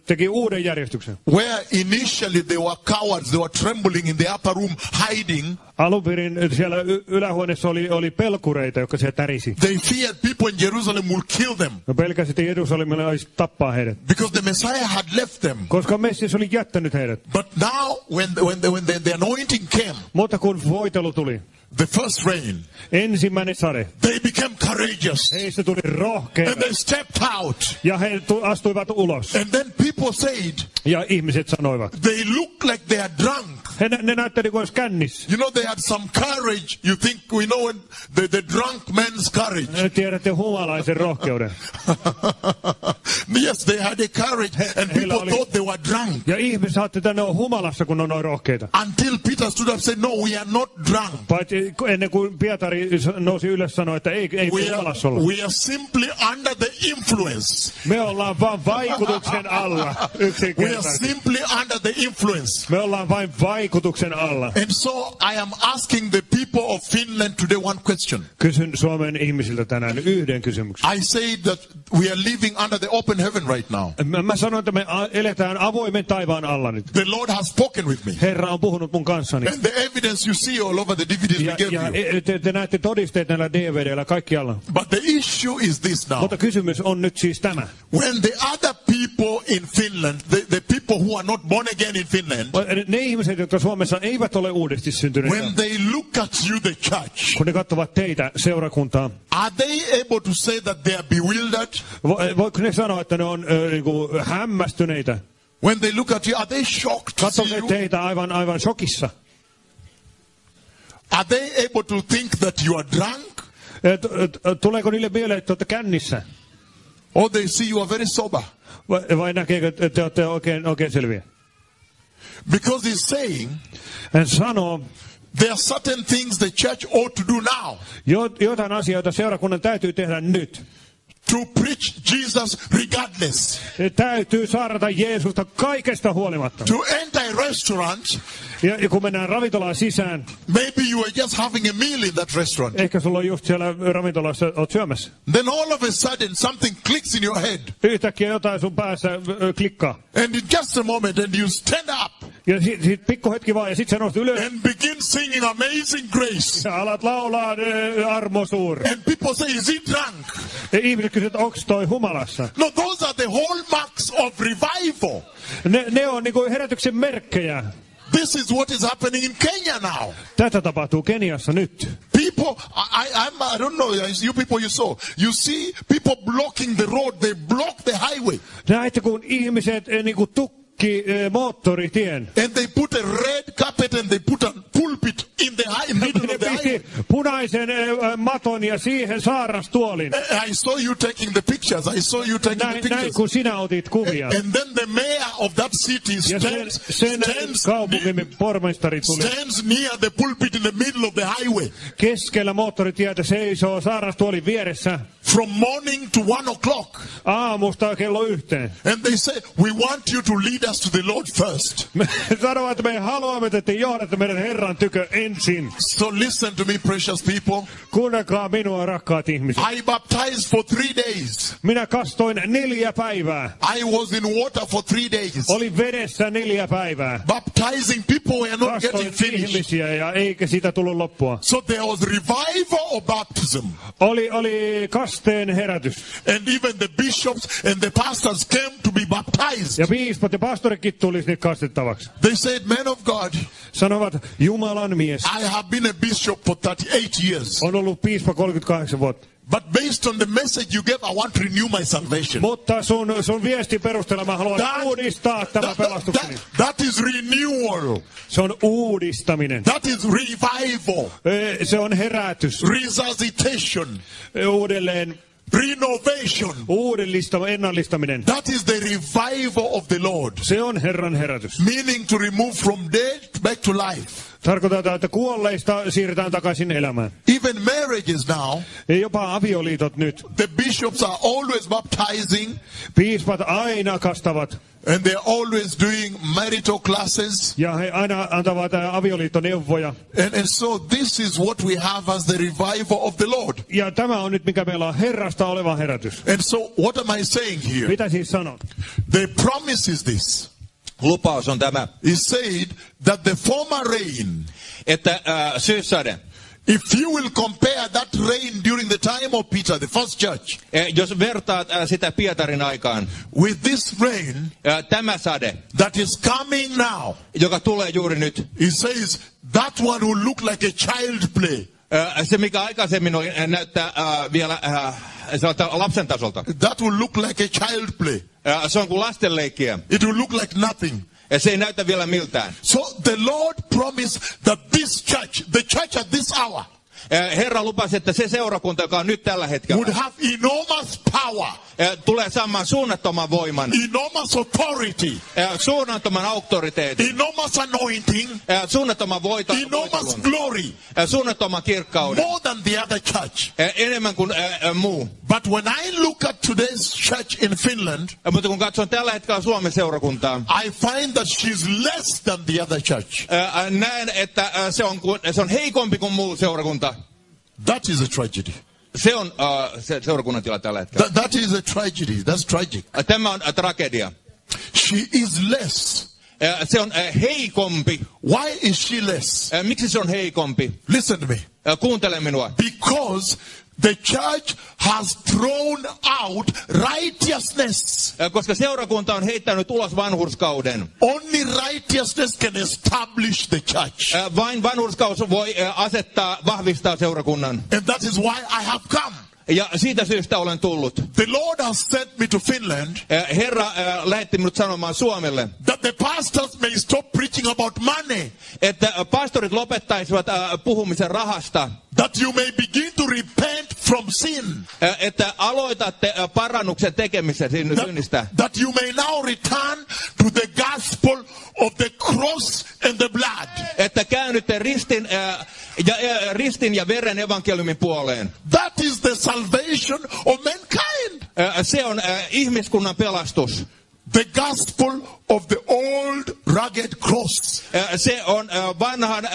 teki uuden järjestyksen. Where initially they were cowards, they were trembling in the upper room, hiding. Alun perin siellä ylähuoneessa oli pelkureita, jotka siellä tärisi. They feared people in Jerusalem would kill them. No pelkäsi, että Jerusalemilla olisi tappaa heidät. Because the Messiah had left them. Koska Messias oli jättänyt heidät. But now when the anointing came, Mutta kun voitelu tuli, the first rain, ensimmäinen sade, they became courageous. heistä tuli rohkeita. And they stepped out. Ja he astuivat ulos. And then people said, Ja ihmiset sanoivat. they look like they are drunk. Ne näytteli kuin olisi kännissä. You know, they had some courage. You think we know when the drunk man's courage. Tiedätte humalaisen rohkeuden. Yes, they had a courage and people thought they were drunk. Ja ihmiset ajattelivat, että ne on humalassa, kun on noin rohkeita. Until Peter stood up and said, no, we are not drunk. Paitsi ennen kuin Pietari nousi ylös sanoi, että ei humalassa olla. We are simply under the influence. Me ollaan vain vaikutuksen alla. We are simply under the influence. Me ollaan vain vaikutuksen alla. And so I am asking the people of Finland today one question. Kysyn Suomen ihmisiltä tänään yhden kysymyksen. I say that we are living under the open heaven right now. Mä sanon, että me eletään avoimen taivaan alla nyt. The Lord has spoken with me. Herra on puhunut mun kanssani. And the evidence you see all over the DVDs we gave you. Te näette todisteet näillä DVDillä kaikkialla. But the issue is this now. Mutta kysymys on nyt siis tämä. When the other people in Finland, the people who are not born again in Finland, Ne ihmiset, jotka Suomessa eivät ole uudesti syntyneet, when they look at you, the church, kun ne katsovat teitä, seurakuntaa, are they able to say that they are bewildered? voiko ne sanoa, että ne on hämmästyneitä? When they look at you, are they shocked to see Katsovat you? teitä aivan shokissa. Are they able to think that you are drunk? Tuleeko niille mieleen, että olette kännissä? Or they see you are very sober? Vai näkeekö, että te olette oikein selviä? Because he's saying, Hän sanoo, there are certain things the church ought to do now. Jotain asioita seurakunnan täytyy tehdä nyt. To preach Jesus regardless. Täytyy saarnata Jeesusta kaikesta huolimatta. To enter a restaurant. Ja kun mennään ravintolaan sisään. Maybe you are just having a meal in that restaurant. Ehkä sulla on just siellä ravintolassa, oot syömässä. Then all of a sudden something clicks in your head. Yhtäkkiä jotain sun päässä klikkaa. And in just a moment and you stand up. Ja sit pikku hetki vaan ja sit sä nouset ylös. And begin singing Amazing Grace. Ja alat laulaa Armo suur. And people say, is he drunk? Ja ihmiset kysyvät, onks toi humalassa? No, those are the hallmarks of revival. Ne on niinku herätyksen merkkejä. This is what is happening in Kenya now. Tätä tapahtuu Keniassa nyt. People, I don't know, you people you saw. You see people blocking the road. They block the highway. Näette, kun ihmiset niinku tukki moottoritien. And they put a red carpet and they put a pulpit in the middle of the highway. Punaisen maton ja siihen saarastuolin. I saw you taking the pictures. I saw you taking the pictures. Näin kun sinä otit kuvia. And then the mayor of that city stands kaupungin pormestari tuli. Stands near the pulpit in the middle of the highway. Keskellä moottoritietä seisoo saarastuolin vieressä. From morning to 1:00. Aamusta kello 1. And they say, we want you to lead us to the Lord first. Me sanovat, että me haluamme, että te johdatte meidän Herran tykö ensin. So listen to me, precious people. Kuunnelkaa minua, rakkaat ihmiset. I baptized for 3 days. Minä kastoin 4 päivää. I was in water for 3 days. Olin vedessä 4 päivää. Baptizing people were not getting finished. Ihmisiä ja eikä siitä tullut loppua. So there was revival of baptism. Oli kasteen herätys. And even the bishops and the pastors came to be baptized. Ja piispat ja pastorikin tuli sinne kastettavaksi. They said, man of God. Sanovat, Jumalan mies. I have been a bishop for 38 years. On ollut piispa 38 vuotta. But based on the message you gave, I want to renew my salvation. Mutta sun viesti perusteella mä haluan uudistaa tämän pelastukseni. That is renewal. Se on uudistaminen. That is revival. Se on herätys. Resuscitation. Uudelleen. Renovation. Ennallistaminen. That is the revival of the Lord. Se on Herran herätys. Meaning to remove from death back to life. Tarkoittaa, että kuolleista siirretään takaisin elämään. Even marriages now. Ja jopa avioliitot nyt. The bishops are always baptizing. Piispat aina kastavat. And they're always doing marital classes. Ja he aina antavat avioliittoneuvoja. And so this is what we have as the revival of the Lord. Ja tämä on nyt, mikä meillä on Herrasta oleva herätys. And so what am I saying here? Mitä siis sanon? The promise is this. Lupaus on tämä. He said that the former rain, että syyssade, if you will compare that rain during the time of Peter, the first church, jos vertaat sitä Pietarin aikaan, with this rain, tämä sade, that is coming now, joka tulee juuri nyt, he says that one will look like a child play. Se, mikä aikaisemmin oli, näyttää vielä lapsen tasolta. That will look like a child play. Se on kuin lastenleikkiä. It will look like nothing. Se ei näytä vielä miltään. So the Lord promised that this church, the church at this hour, Herra lupasi, että se seurakunta, joka on nyt tällä hetkellä, would have enormous power, tulee saamaan suunnattoman voiman, enormous authority, suunnattoman auktoriteetin, enormous anointing, suunnattoman enormous glory, suunnattoman kirkkauden, more than the other church. Enemmän kuin muu. But when I look at today's church in Finland, Mutta kun katson tällä hetkellä Suomen seurakuntaa, I find that she's less than the other church. Näen, että se on heikompi kuin muu seurakunta. That is a tragedy. Se on se seurakunnan tila tällä hetkellä. That is a tragedy. That's tragic. Tämä on tragedia. She is less. Se on heikompi. Why is she less? Miksi se on heikompi? Listen to me. Kuuntele minua. Because the church has thrown out righteousness. Koska seurakunta on heittänyt ulos vanhurskauden. Only righteousness can establish the church. Vain vanhurskaus voi vahvistaa seurakunnan. And that is why I have come. Ja siitä syystä olen tullut. The Lord has sent me to Finland. Herra lähetti minut sanomaan Suomelle, that the pastors may stop preaching about money. Että pastorit lopettaisivat puhumisen rahasta. That you may begin to repent from sin. Että aloitatte parannuksen tekemisen synnistä. That you may now return to the gospel of the cross and the blood. Että käännytte ristin ja veren evankeliumin puoleen. That is the salvation of mankind. Se on ihmiskunnan pelastus. The gospel of the old rugged cross. Se on vanhan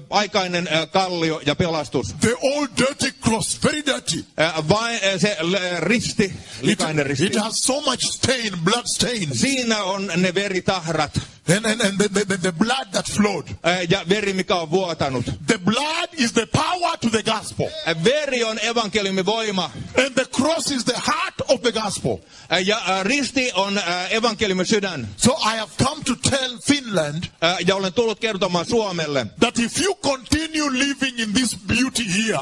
aikainen kallio ja pelastus. The old dirty cross, very dirty. Vain se risti, likainen risti. It has so much stain, blood stains. Siinä on ne veritahrat. And the blood that flowed. Ja veri, mikä on vuotanut. The blood is the power to the gospel. Veri on evankeliumin voima. And the cross is the heart of the gospel. Ja risti on evankeliumin sydän. So I have come to tell Finland ja olen tullut kertomaan Suomelle, that if you continue living in this beauty here,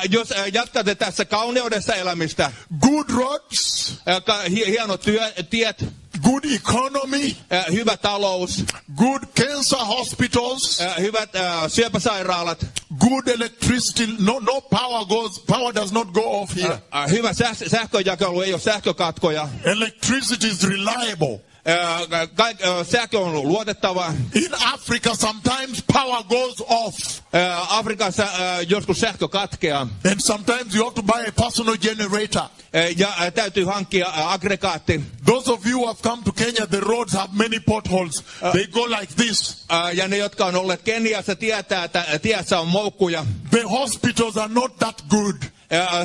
jos jatkatte tässä kauneudessa elämistä, good roads, hienot tiet, good economy, hyvä talous, good cancer hospitals, hyvät syöpäsairaalat, good electricity, no power does not go off here. Hyvä sähköjakelu, ei ole sähkökatkoja. Electricity is reliable. Sähkö on luotettava. In Africa sometimes power goes off. Afrikassa joskus sähkö katkeaa. And sometimes you have to buy a personal generator. Ja täytyy hankkia aggregaatti. Those of you who have come to Kenya, the roads have many potholes. They go like this. Ja ne, jotka on olleet Keniassa, tietää, että tiessä on moukkuja. The hospitals are not that good.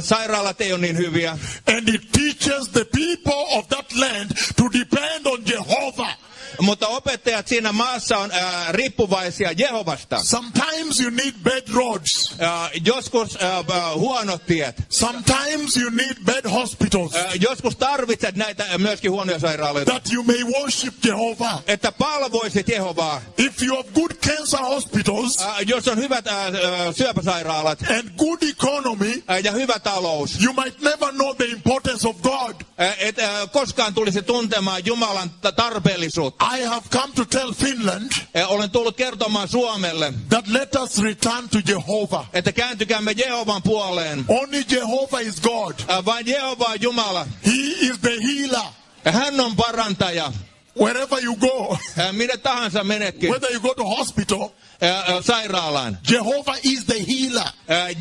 Sairaalat ei ole niin hyviä. And it teaches the people of that land to depend on Jehovah. Mutta opettajat siinä maassa on riippuvaisia Jehovasta. Sometimes you need bad roads. Joskus huonot tiet. Sometimes you need bad hospitals. Joskus tarvitset näitä myöskin huonoja sairaaloita. That you may worship Jehovah. Että palvoisit Jehovaa. If you have good cancer hospitals. Jos on hyvät syöpäsairaalat. And good economy. Ja hyvä talous. You might never know the importance of God. Et koskaan tulisi tuntemaan Jumalan tarpeellisuutta. I have come to tell Finland. Olen tullut kertomaan Suomelle. That let us return to Jehovah. Että kääntykäämme Jehovan puoleen. Only Jehovah is God. Vain Jehova on Jumala. He is the healer. Hän on parantaja. Wherever you go. Minne tahansa menetkin. Whether you go to hospital. Sairaalaan. Jehovah is the healer.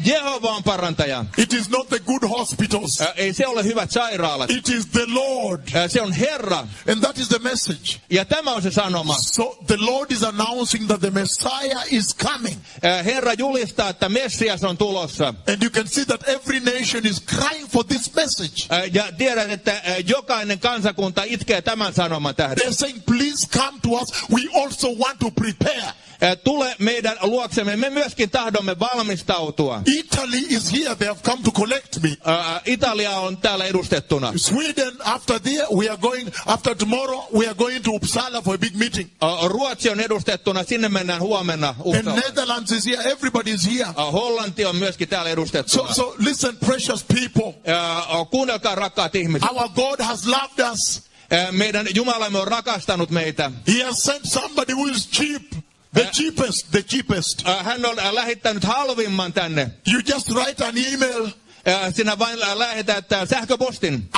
Jehova on parantaja. It is not the good hospitals. Ei se ole hyvät sairaalat. It is the Lord. Se on Herra. And that is the message. Ja tämä on se sanoma. So the Lord is announcing that the Messiah is coming. Herra julistaa, että Messias on tulossa. And you can see that every nation is crying for this message. Ja tiedät, että jokainen kansakunta itkee tämän sanoman tähden. They're saying, please come to us. We also want to prepare. Tule meidän luoksemme. Me myöskin tahdomme valmistautua. Italy is here. They have come to collect me. Italia on täällä edustettuna. Sweden, after tomorrow, we are going to Uppsala for a big meeting. Ruotsi on edustettuna. Sinne mennään huomenna. And Netherlands is here. Everybody is here. Hollanti on myöskin täällä edustettuna. So listen, precious people. Kuunnelkaa, rakkaat ihmiset. Our God has loved us. Meidän Jumalamme on rakastanut meitä. He has sent somebody who is cheap. The cheapest. Hän on lähettänyt halvimman tänne. You just write an email. Sinä vain lähetät sähköpostin.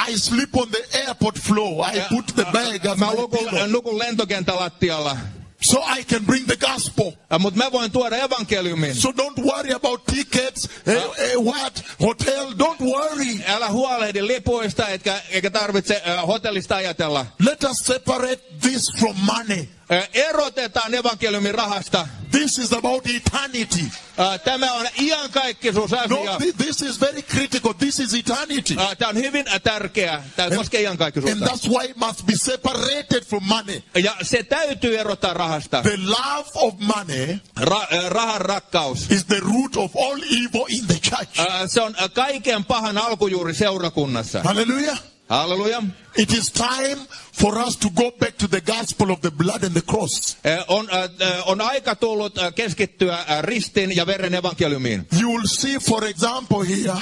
I sleep on the airport floor. I put the bag as mä my nukun lentokentälattialla. So I can bring the gospel. Mutta mä voin tuoda evankeliumin. So don't worry about tickets, hotel, don't worry. Älä huolehdi lipuista, eikä tarvitse hotellista ajatella. Let us separate this from money. Erotetaan evankeliumin rahasta. This is about eternity. Tämä on iankaikkisuusasia. No, this is very critical. This is eternity. Tämä on hyvin tärkeää. Tämä koskee iankaikkisuutta. And that's why it must be separated from money. Ja se täytyy erottaa rahasta. The love of money rahan rakkaus is the root of all evil in the church. Se on kaiken pahan alkujuuri seurakunnassa. Hallelujah. Halleluja. It is time for us to go back to the gospel of the blood and the cross. On aika tullut keskittyä ristin ja veren evankeliumiin. You will see, for example, here.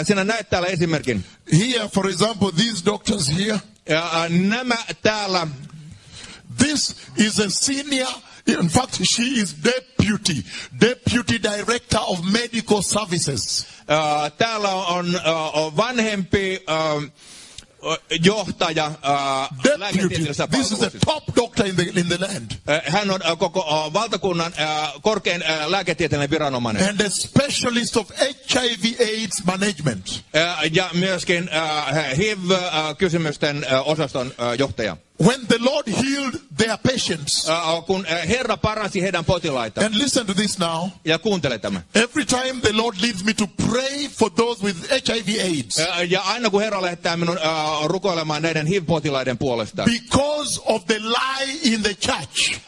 Sinä näet täällä esimerkin. Here, for example, these doctors here. Nämä täällä. This is a senior. In fact, she is deputy director of medical services. Täällä on vanhempi johtaja lääketieteellisessä This is the top doctor in the land. Hän on koko valtakunnan korkein lääketieteellinen viranomainen. And a specialist of HIV/AIDS management. Ja myöskin HIV-kysymysten osaston johtaja. When the Lord healed their patients. Kun Herra paransi heidän potilaitaan. And listen to this now. Ja kuuntele tämä. Every time the Lord leads me to pray for those with HIV/AIDS. Ja aina kun Herra lähettää minun rukoilemaan näiden HIV-potilaiden puolesta. Because of the lie in the church.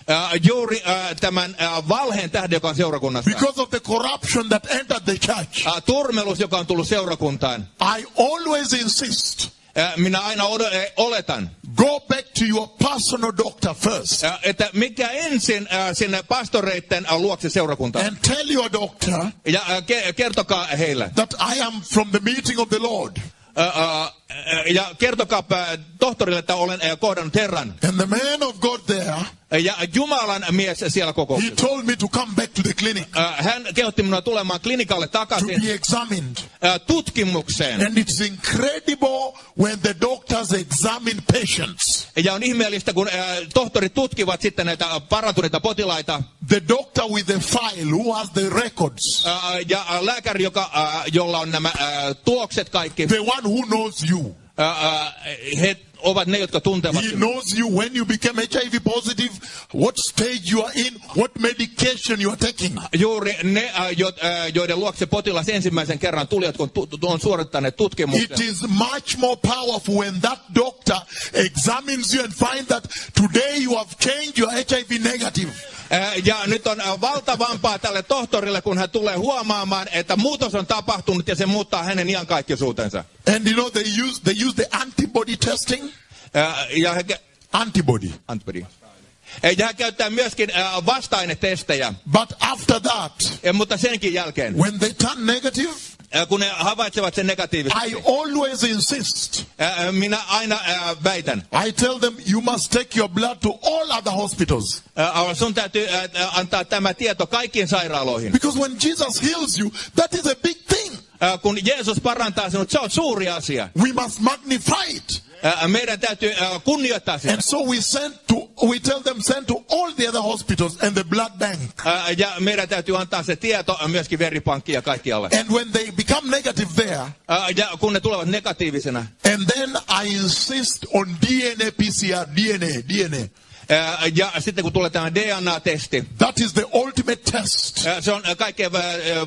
Juuri tämän valheen tähden, joka on seurakunnassa. Because of the corruption that entered the church. Turmelus, joka on tullut seurakuntaan. I always insist. Minä aina oletan. Go back to your personal doctor first. Että mikä ensin sinne pastoreiden luokse seurakuntaan. And tell your doctor. Ja kertokaa heille. That I am from the meeting of the Lord. Ja kertokaa tohtorille, että olen kohdannut Herran. And the man of God there. Ja Jumalan mies siellä kokouksessa. He told me to come back to the clinic. Hän kehotti minua tulemaan klinikalle takaisin. To be examined. Tutkimukseen. And it's incredible when the doctors examine patients. Ja on ihmeellistä, kun tohtorit tutkivat sitten näitä parantuneita potilaita. The doctor with the file, who has the records. Ja lääkäri, jolla on nämä tulokset kaikki. The one who knows you. He ovat ne, jotka tuntevat. He knows you when you became HIV positive, what stage you are in, what medication you are taking. Juuri ne, joiden luokse potilas ensimmäisen kerran tuli, jotka on suorittaneet tutkimuksen. It is much more powerful when that doctor examines you and finds that today you have changed, you are HIV negative. Ja nyt on valtavampaa tälle tohtorille, kun hän tulee huomaamaan, että muutos on tapahtunut ja se muuttaa hänen iankaikkisuutensa. And you know they use the antibody testing. Antibody. Ja hän käyttää myöskin vasta-ainetestejä. But after that, mutta senkin jälkeen, when they turn negative, kun ne havaitsevat sen negatiivisesti, I always insist. Minä aina väitän. I tell them you must take your blood to all other hospitals. Sun täytyy antaa tämä tieto kaikkiin sairaaloihin. Because when Jesus heals you, that is a big thing. Kun Jeesus parantaa sinut, se on suuri asia. We must magnify it. Meidän täytyy kunnioittaa sitä. And so we tell them send to all the other hospitals and the blood bank. Ja meidän täytyy antaa se tieto myöskin veripankkiin ja kaikkialle. And when they become negative there, ja kun ne tulevat negatiivisena, and then I insist on DNA, PCR, DNA. Ja sitten kun tulee tämä DNA-testi, that is the ultimate test. Se on kaikkein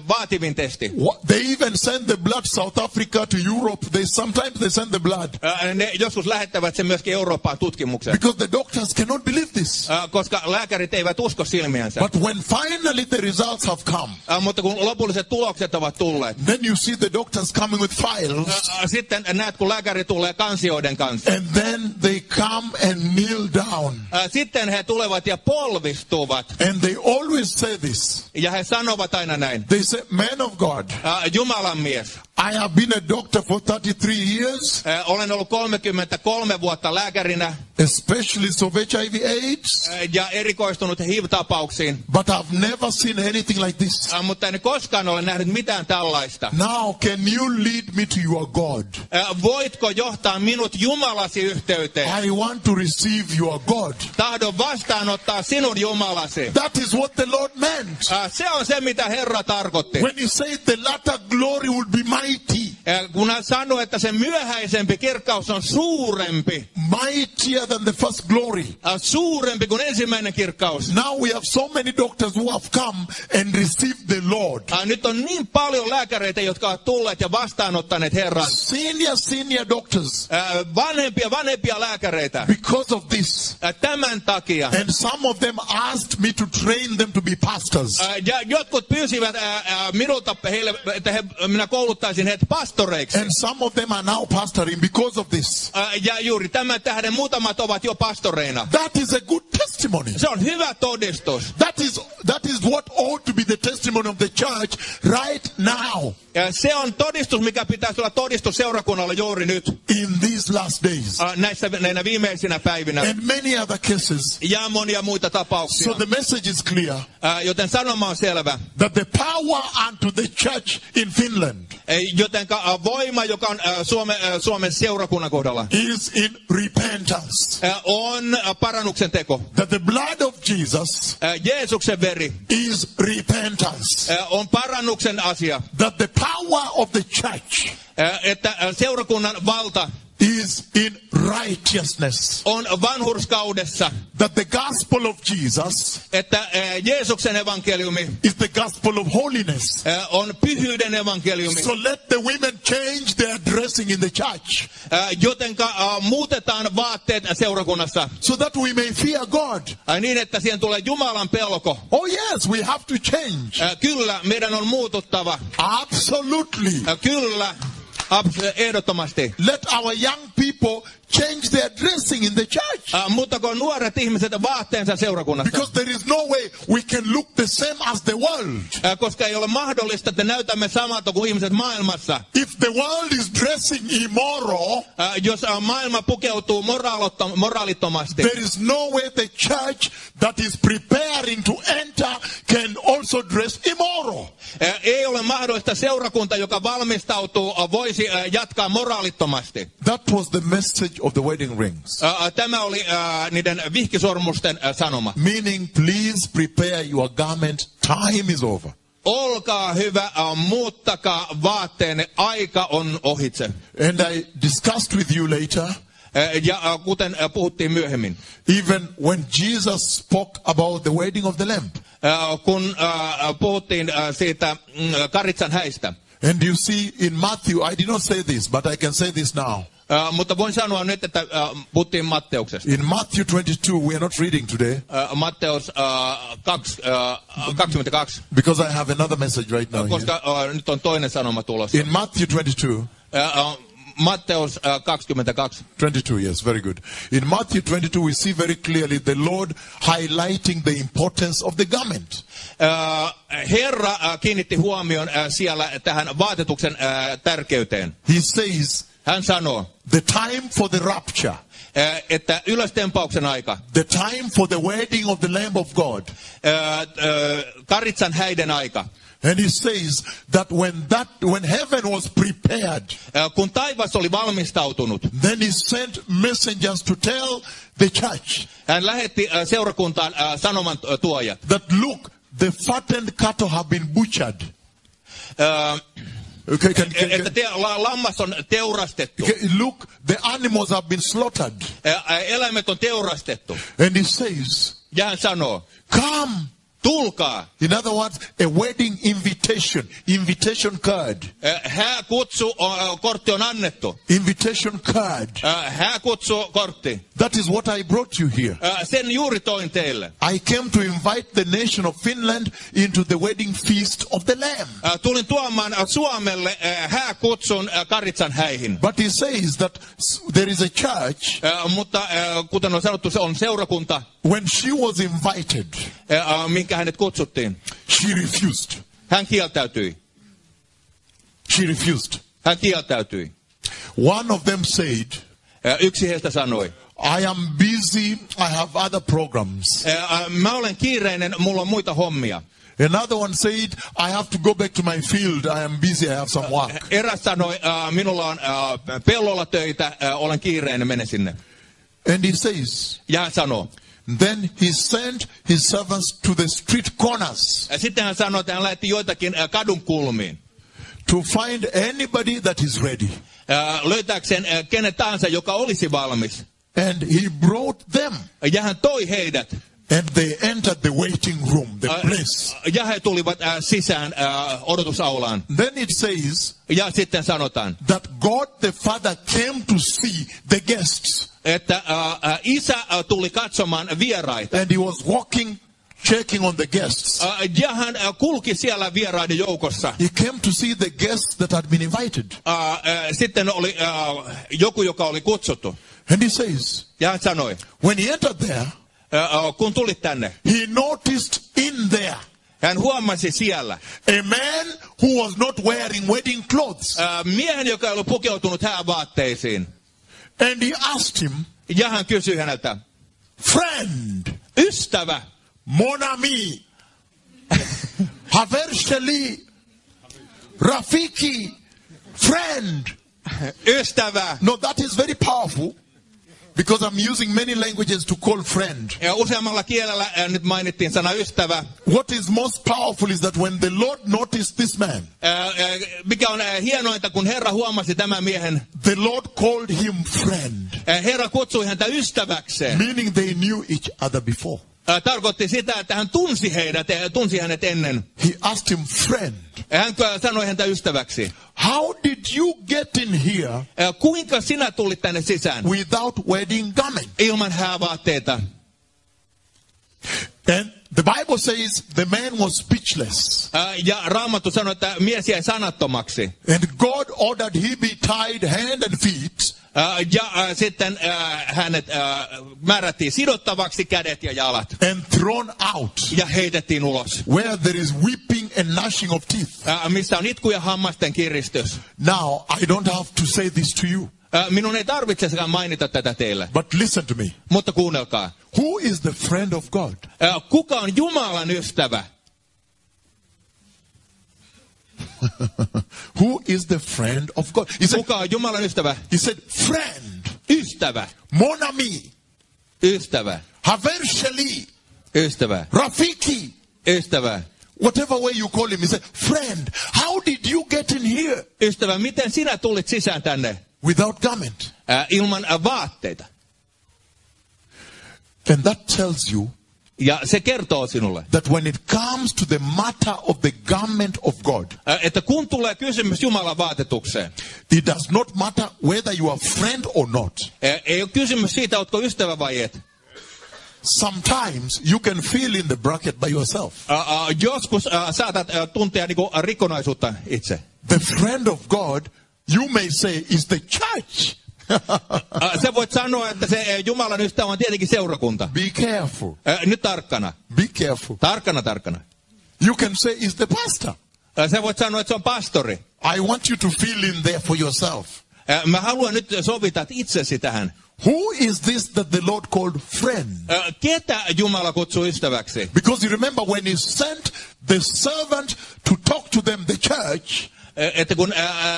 vaativin testi. They even send the blood South Africa to Europe. Sometimes they send the blood. Ne joskus lähettävät sen myöskin Eurooppaan tutkimukseen. Because the doctors cannot believe this. Koska lääkärit eivät usko silmiänsä. But when finally the results have come, mutta kun lopulliset tulokset ovat tulleet, then you see the doctors coming with files. Sitten näet, kun lääkäri tulee kansioiden kanssa. And then they come and kneel down. Sitten he tulevat ja polvistuvat. And they always say this. Ja he sanovat aina näin. They say, man of God. Jumalan mies. I have been a doctor for 33 years. Olen ollut 33 vuotta lääkärinä. Especially of HIV/AIDS. Ja erikoistunut HIV-tapauksiin. But I've never seen anything like this. Mutta en koskaan ole nähnyt mitään tällaista. Now can you lead me to your God? Voitko johtaa minut Jumalasi yhteyteen? I want to receive your God. Tahdon vastaanottaa sinun Jumalasi. That is what the Lord meant. Se on se, mitä Herra tarkoitti. When he said the latter glory will be mighty. Kun hän sanoi, että se myöhäisempi kirkkaus on suurempi. Mightier than the first glory. Suurempi kuin ensimmäinen kirkkaus. Now we have so many doctors who have come and received the Lord. Nyt on niin paljon lääkäreitä, jotka ovat tulleet ja vastaanottaneet Herran. Senior doctors. Vanhempia lääkäreitä. Because of this. Tämän takia. And some of them asked me to train them to be pastors. Ja jotkut pyysivät minulta että minä kouluttaisin heitä pastoreiksi. And some of them are now pastoring because of this. Ja juuri tämän tähden muutamat ovat jo pastoreina. That is a good testimony. Se on hyvä todistus. That is what ought to be the testimony of the church right now. Ja se on todistus, mikä pitäisi olla todistus seurakunnalle juuri nyt. In these last days. Näinä viimeisinä päivinä. And many other cases. Ja monia muita tapauksia. So the message is clear. Joten sanoma on selvä. That the power unto the church in Finland. Jotenka voima, joka on Suomen seurakunnan kohdalla. Is in repentance. On parannuksen teko. That the blood of Jesus. Jeesuksen veri. Is repentance. On parannuksen asia. That the power of the church. Että seurakunnan valta is in righteousness. On vanhurskaudessa. That the gospel of Jesus. Että Jeesuksen evankeliumi. Is the gospel of holiness. On pyhyyden evankeliumi. So let the women change their dressing in the church. Jotenka muutetaan vaatteet seurakunnassa. So that we may fear God. Niin että siihen tulee Jumalan pelko. Oh yes, we have to change. Kyllä, meidän on muututtava. Absolutely. Kyllä. Ehdottomasti. Let our young people change their dressing in the church. Muuttako nuoret ihmiset vaatteensa seurakunnassa? Because there is no way we can look the same as the world. Koska ei ole mahdollista, että näytämme samalta kuin ihmiset maailmassa. If the world is dressing immoral, jos maailma pukeutuu moraalittomasti, there is no way the church that is preparing to enter can also dress immoral. Ei ole mahdollista seurakunta, joka valmistautuu, voisi jatkaa moraalittomasti. That was the message of the wedding rings. Tämä oli niiden vihkisormusten sanoma. Meaning, please prepare your garment. Time is over. olkaa hyvä, muuttakaa vaatteenne, aika on ohitse. And I discussed with you later, Ja kuten puhuttiin myöhemmin, even when Jesus spoke about the wedding of the Lamb. kun puhuttiin siitä karitsan häistä. And you see in Matthew, I did not say this, but I can say this now. Mutta voin sanoa nyt, että puhuttiin Matteuksesta. In Matthew 22, we are not reading today, Matteus 22, because I have another message right now here. koska nyt on toinen sanoma tulossa. In Matthew 22, Matteus 22. 22, yes, very good. In Matthew 22, we see very clearly the Lord highlighting the importance of the garment. Herra kiinnitti huomion siellä tähän vaatetuksen tärkeyteen. He says, Hän sanoo, the time for the rapture, että ylöstempauksen aika, the time for the wedding of the Lamb of God. karitsan häiden aika. And he says that when heaven was prepared, Kun taivas oli valmistautunut, then he sent messengers to tell the church hän lähetti seurakuntaan sanoman tuojat. that look, the fattened cattle have been butchered. Okay, Että lammas on teurastettu. look, the animals have been slaughtered. Eläimet on teurastettu. And he says, Ja hän sanoo, come. tulkaa. In other words, a wedding invitation card. Hääkutsu kortti on annettu. Invitation card. Hääkutsu kortti. That is what I brought you here. Sen juuri toin teille. I came to invite the nation of Finland into the wedding feast of the Lamb. Tulin tuomaan Suomelle hääkutsun karitsan häihin. But he says that there is a church, Mutta kuten on sanottu, se on seurakunta, when she was invited, minkä hänet kutsuttiin. she refused. Hän kieltäytyi. She refused. Hän kieltäytyi. One of them said, Yksi heistä sanoi, I am busy, I have other programs. mä olen kiireinen, mulla on muita hommia. Another one said, I have to go back to my field, I am busy, I have some work. Eräs sanoi, minulla on pellolla töitä, olen kiireinen, mene sinne. And he says, Ja hän sanoo. then he sent his servants to the street corners Sitten hän sanoi, että hän lähetti joitakin kadun kulmiin. to find anybody that is ready. Löytääkseen kenen tahansa, joka olisi valmis. And he brought them. Ja hän toi heidät. And they entered the waiting room, the place. Ja he tulivat sisään odotusaulaan. Then it says Ja sitten sanotaan, that God the Father came to see the guests. että isä tuli katsomaan vieraita. And he was walking, checking on the guests. Ja hän kulki siellä vieraiden joukossa. He came to see the guests that had been invited. Sitten oli joku, joka oli kutsuttu. And he says, Ja hän sanoi, when he entered there, kun tulit tänne, he noticed in there hän huomasi siellä a man who was not wearing wedding clothes. miehen, joka ei ollut pukeutunut häävaatteisiin. And he asked him, Ja hän kysyi häneltä, friend, ystävä, mon ami, haver sheli, rafiki, friend. ystävä. No, that is very powerful because I'm using many languages to call friend. Ja useammalla kielellä nyt mainittiin sana ystävä. What is most powerful is that when the Lord noticed this man, Mikä on hienointa, kun Herra huomasi tämän miehen, the Lord called him friend, Herra kutsui häntä ystäväkseen. meaning they knew each other before. Tarkoitti sitä, että hän tunsi heidät, tunsi hänet ennen. He asked him, friend, Hän sanoi häntä ystäväksi. how did you get in here Kuinka sinä tulit tänne sisään? without wedding garment? Ilman häävaatteita. And the Bible says the man was speechless. Ja Raamattu sanoi, että mies jäi sanattomaksi. And God ordered he be tied hand and feet. Ja sitten hänet määrättiin sidottavaksi kädet ja jalat. And thrown out, Ja heitettiin ulos. where there is weeping and gnashing of teeth. Missä on itku ja hammasten kiristys. Now, I don't have to say this to you, Minun ei tarvitsekaan mainita tätä teille. but listen to me. Mutta kuunnelkaa. Who is the friend of God? Kuka on Jumalan ystävä? Who is the friend of God? Kuka on Jumalan ystävä? He said, friend, Ystävä. mon ami, Ystävä. haver sheli, Ystävä. rafiki. Ystävä. whatever way you call him, he said, friend, how did you get in here? Ystävä, miten sinä tulit sisään tänne Without garment. Ilman vaatteita? And that tells you Ja se kertoo sinulle, that when it comes to the matter of the garment of God, että kun tulee kysymys Jumalan vaatetukseen, it does not matter whether you are friend or not. ei ole kysymys siitä, oletko ystävä vai et. Sometimes you can fill in the bracket by yourself. Joskus saatat tuntea niinku rikkonaisuutta itse. The friend of God, you may say, is the church. Sä voit sanoa, että se Jumalan ystävä on tietenkin seurakunta. Be careful. Nyt tarkkana. Be careful. Tarkkana. You can say, is the pastor. Sä voit sanoa, että se on pastori. I want you to fill in there for yourself. Mä haluan nyt sovita itsesi tähän. Who is this that the Lord called friend? Ketä Jumala kutsuu ystäväksi? Because you remember when he sent the servant to talk to them, the church, Että kun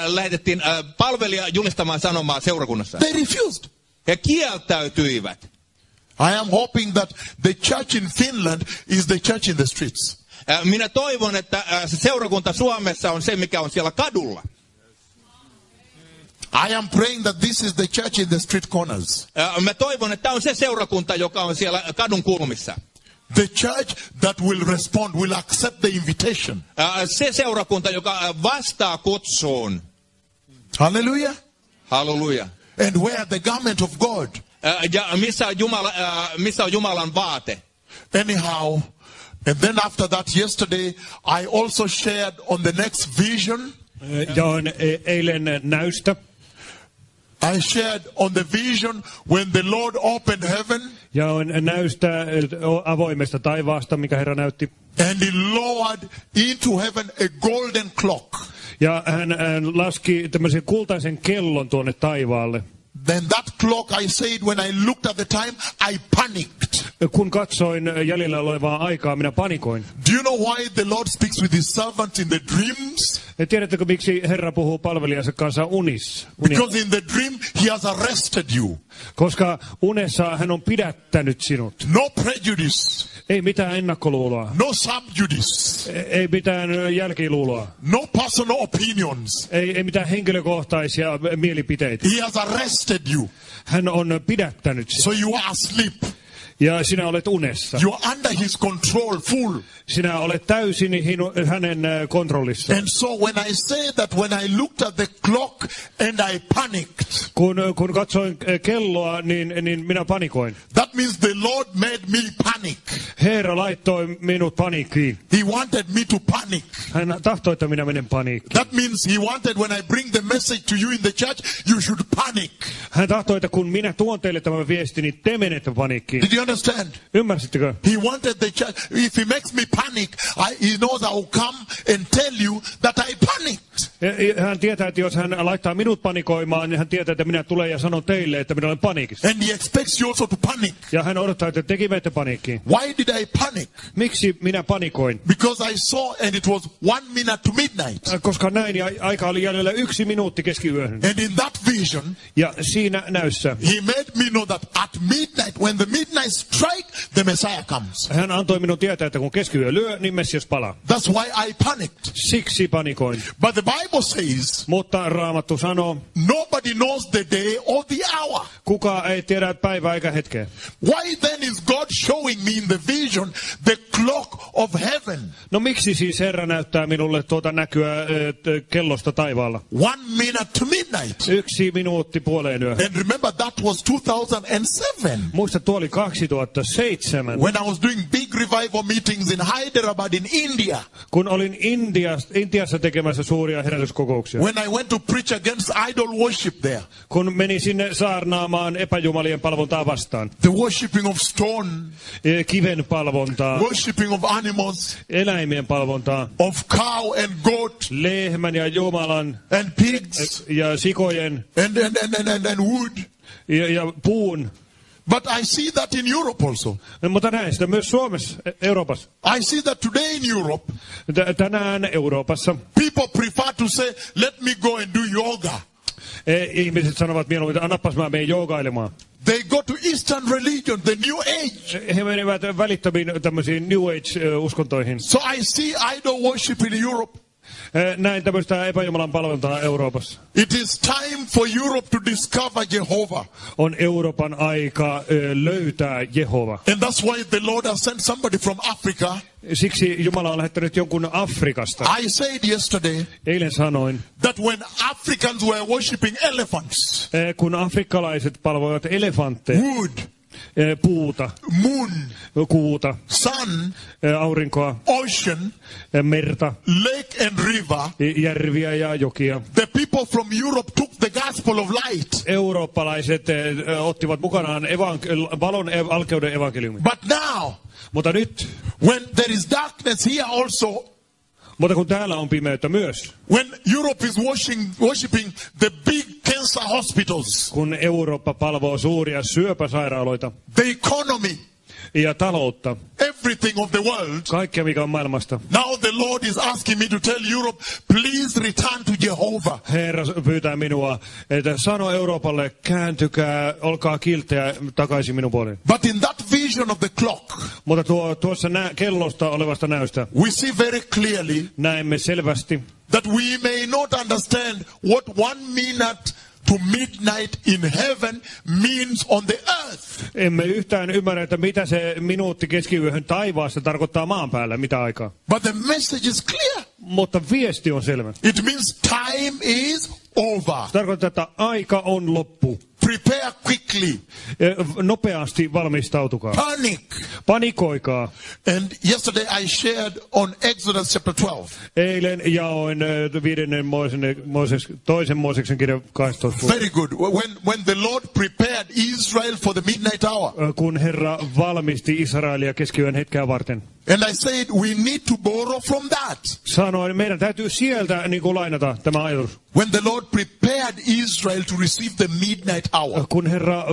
lähetettiin palvelija julistamaan sanomaa seurakunnassa. they refused. He kieltäytyivät. I am hoping that the church in Finland is the church in the streets. Minä toivon, että se seurakunta Suomessa on se, mikä on siellä kadulla. I am praying that this is the church in the street corners. Mä toivon, että tämä on se seurakunta, joka on siellä kadun kulmissa. The church that will respond, will accept the invitation. Se seurakunta, joka vastaa kutsuun. Hallelujah. Halleluja. And where the garment of God. Ja missä on Jumalan vaate? Anyhow, and then after that yesterday, I also shared on the next vision. Jaoin eilen näystä. I shared on the vision when the Lord opened heaven. Jaoin näystä avoimesta taivaasta, mikä Herra näytti. And he lowered into heaven a golden clock. Ja hän laski tämmöisen kultaisen kellon tuonne taivaalle. Then that clock, I said, when I looked at the time, I panicked. Kun katsoin jäljellä olevaa aikaa, minä panikoin. Do you know why the Lord speaks with his servants in the dreams? Tiedättekö, miksi Herra puhuu palvelijansa kanssa unissa? Because in the dream, he has arrested you. Koska unessa hän on pidättänyt sinut. No prejudice. Ei mitään ennakkoluuloa. No subjudice. Ei mitään jälkiluuloa. No personal opinions. Ei mitään henkilökohtaisia mielipiteitä. He has arrested you. Hän on pidättänyt sinut. So you are asleep. Ja sinä olet unessa. You are under his control, full. Sinä olet täysin hänen kontrollissa. And so when I say that, when I looked at the clock and I panicked. Kun katsoin kelloa, niin minä panikoin. That means the Lord made me panic. Herra laittoi minut paniikkiin. He wanted me to panic. Hän tahtoi, että minä menen paniikkiin. That means he wanted when I bring the message to you in the church, you should panic. Hän tahtoi, että kun minä tuon teille tämän viestin, niin te menette paniikkiin. Did you understand? Ymmärsittekö? He wanted the church. If he makes me panic, he knows I will come and tell you that I panicked. Hän tietää, että jos hän laittaa minut panikoimaan, niin hän tietää, että minä tulen ja sanon teille, että minä olen paniikissa. And he expects you also to panic. Ja hän odottaa, että tekin menette paniikkiin. Why did I panic? Miksi minä panikoin? Because I saw and it was 1 minute to midnight. Koska näin ja aika oli jäljellä 1 minuutti keskiyöhön. And in that vision, ja siinä näyssä, he made me know that at midnight, when the midnight strike, the Messiah comes. Hän antoi minun tietää, että kun keskiyö lyö, niin Messias palaa. That's why I panicked. Siksi panikoin. But the Bible says, mutta Raamattu sanoo, nobody knows the day or the hour. Kuka ei tiedä päivää eikä hetkeä. Why then is God showing me in the vision the clock of heaven? No miksi siis Herra näyttää minulle tuota näkyä kellosta taivaalla? 1 minute to midnight. 1 minuutti puoleen yöhön. And remember that was 2007. Muista tuo oli 2007. When I was doing big revival meetings in Hyderabad in India. Kun olin Intiassa tekemässä suuria herätyskokouksia. When I went to preach against idol worship there. Kun menin sinne saarnaamaan epäjumalien palvontaa vastaan. The worshipping of stone. Kiven palvontaa. Worshipping of animals. Eläimien palvontaa. Of cow and goat. Lehmän ja jumalan. And pigs. Ja sikojen. And wood. Ja puun. But I see that in Europe also. Mutta näin sitä myös Suomessa, Euroopassa. I see that today in Europe. Tänään Euroopassa. People prefer to say, let me go and do yoga. Ihmiset sanovat mieluummin, että annapas mä menen joogailemaan. They go to Eastern religion, the New Age. He menivät välittömiin tämmöisiin New Age-uskontoihin. So I see idol worship in Europe. Näin tämmöistä epäjumalan palveluntaa Euroopassa. It is time for Europe to discover Jehovah. On Euroopan aika löytää Jehova. And that's why the Lord has sent somebody from Africa. Siksi Jumala on lähettänyt jonkun Afrikasta. I said yesterday Eilen sanoin, that when Africans were worshiping elephants, kun afrikkalaiset palvoivat elefantteja, wood, puuta, moon, kuuta, sun, aurinkoa, ocean, merta, lake and river, järviä ja jokia. the people from Europe took the gospel of light. Eurooppalaiset ottivat mukanaan valon alkeuden evankeliumin. But now, Mutta nyt, when there is darkness here also, mutta kun täällä on pimeyttä myös, when Europe is worshiping the big cancer hospitals, kun Eurooppa palvoo suuria syöpäsairaaloita the economy, ja taloutta, everything of the world, kaikkea mikä on maailmasta. now the Lord is asking me to tell Europe, please return to Jehovah. Herra pyytää minua, että sano Euroopalle, kääntykää, olkaa kilttejä takaisin minun puoleen. But in that vision of the clock, Mutta tuossa kellosta olevasta näystä we see very clearly näemme selvästi, that we may not understand what 1 minute to midnight in heaven means on the earth. emme yhtään ymmärrä, että mitä se minuutti keskiyöhön taivaassa tarkoittaa maan päällä, mitä aikaa. But the message is clear. Mutta viesti on selvä. It means time is over. Se tarkoittaa, että aika on loppu. Prepare quickly. Nopeasti valmistautukaa. Panic. Panikoikaa. And yesterday I shared on Exodus chapter 12. Eilen jaoin toisen Mooseksen kirjan 12. Very good. When the Lord prepared Israel for the midnight hour. Kun Herra valmisti Israelia keskiyön hetkeä varten. And I said we need to borrow from that. Sanoin, meidän täytyy sieltä niin kuin lainata tämä ajatus. When the Lord prepared Israel to receive the midnight hour. Kun Herra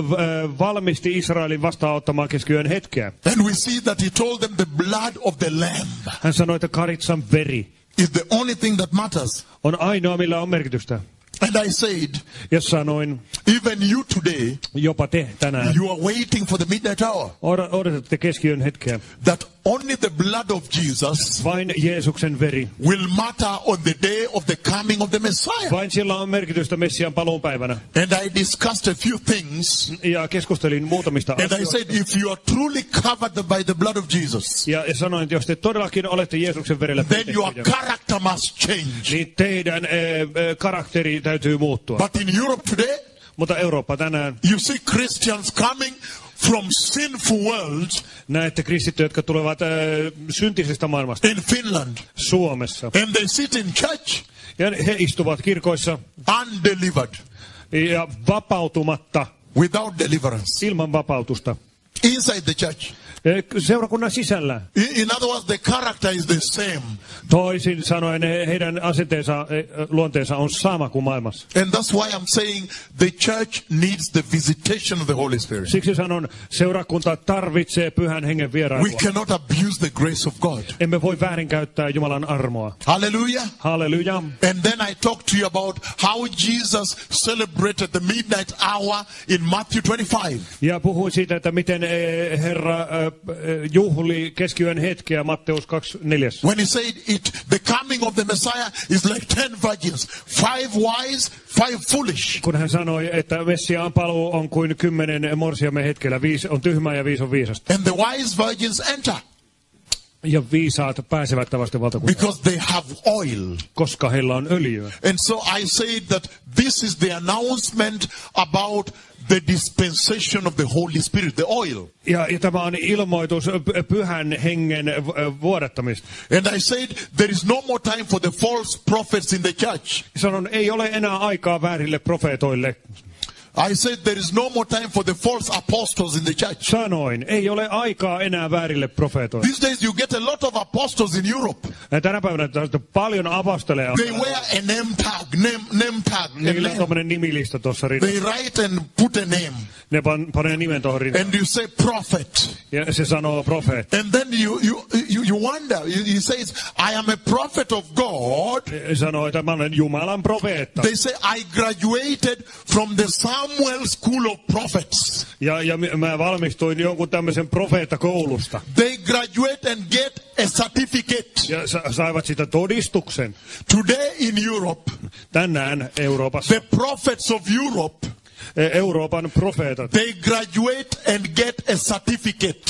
valmisti Israelin vastaanottamaan keskiyön hetkeä. And we see that he told them the blood of the lamb. Hän sanoi, että karitsan veri is the only thing that matters. On ainoa, millä on merkitystä. And I said, ja sanoin, even you today, jopa te tänään, you are waiting for the midnight hour. Odotatte keskiyön hetkeä. That only the blood of Jesus vain Jeesuksen veri will matter on the day of the coming of the Messiah. Vain sillä on merkitystä Messian paluunpäivänä. And I discussed a few things. Ja keskustelin muutamista asioista. And I said, if you are truly covered by the blood of Jesus, ja sanoin, että jos te todellakin olette Jeesuksen verellä then your character must change. Niin teidän karakteri täytyy muuttua. But in Europe today, mutta Eurooppa tänään, you see Christians coming from sinful worlds. Näette kristittyjä, jotka tulevat syntisestä maailmasta. In Finland. Suomessa. And they sit in church. Ja he istuvat kirkoissa. Undelivered. Ja vapautumatta. Without deliverance. Ilman vapautusta. Inside the church. Seurakunnan sisällä. In other words, the character is the same. Toisin sanoen heidän asenteensa, luonteensa on sama kuin maailmassa. And that's why I'm saying the church needs the visitation of the Holy Spirit. Siksi sanon, seurakunta tarvitsee Pyhän Hengen vierailua. We cannot abuse the grace of God. Emme voi väärinkäyttää Jumalan armoa. Hallelujah. Hallelujah. And then I talked to you about how Jesus celebrated the midnight hour in Matthew 25. Ja puhuin siitä, että miten Herra juhli keskiyön hetkeä Matteus 24. When he said the coming of the Messiah is like 10 virgins, 5 wise, 5 foolish. Kun hän sanoi, että Messiaan paluu on kuin 10 morsiamen hetkellä, 5 on tyhmää ja 5 on viisasta. And the wise virgins enter. Ja viisaat pääsevät tavasten valtakuntaan. Because they have oil. Koska heillä on öljyä. And so I said that this is the announcement about the dispensation of the Holy Spirit, the oil. Ja tämä on ilmoitus Pyhän Hengen vuodattamista. And I said there is no more time for the false prophets in the church. Sanon, ei ole enää aikaa väärille profeetoille. I said there is no more time for the false apostles in the church. Sanoin, ei ole aikaa enää väärille profeetoille. These days you get a lot of apostles in Europe. Tänä päivänä paljon apostoleja. They wear a name tag. Niillä on tommonen nimilista tuossa rinnassa. They write and put a name. Ne panee nimen tuohon rinnassa. And you say prophet. Ja se sanoo profeet. And then you wonder. He says, I am a prophet of God. God. Sanoi, että mä olen Jumalan profeetta. They say, I graduated from the Samuel School of Prophets. Ja mä valmistuin jonkun tämmöisen profeettakoulusta. They graduate and get a certificate. Ja saivat sitä todistuksen. Today in Europe, Tänään Euroopassa. the prophets of Europe, Euroopan profeetat. they graduate and get a certificate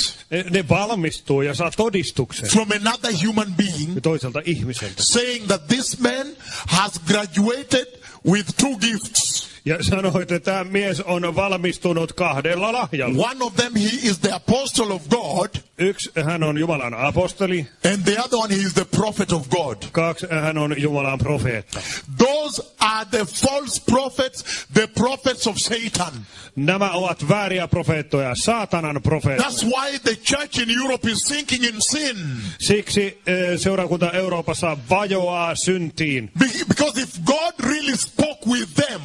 Ne valmistuu ja saa todistuksen from another human being toiselta ihmiseltä. saying that this man has graduated with 2 gifts. Ja sanoi, että tämä mies on valmistunut 2 lahjalla. One of them, he is the apostle of God, Yksi, hän on Jumalan apostoli. and the other one, he is the prophet of God. 2, hän on Jumalan profeetta. Those are the false prophets, the prophets of Satan. Nämä ovat vääriä profeettoja, saatanan profeettoja. That's why the church in Europe is sinking in sin. Siksi seurakunta Euroopassa vajoaa syntiin. Because if God really spoke with them,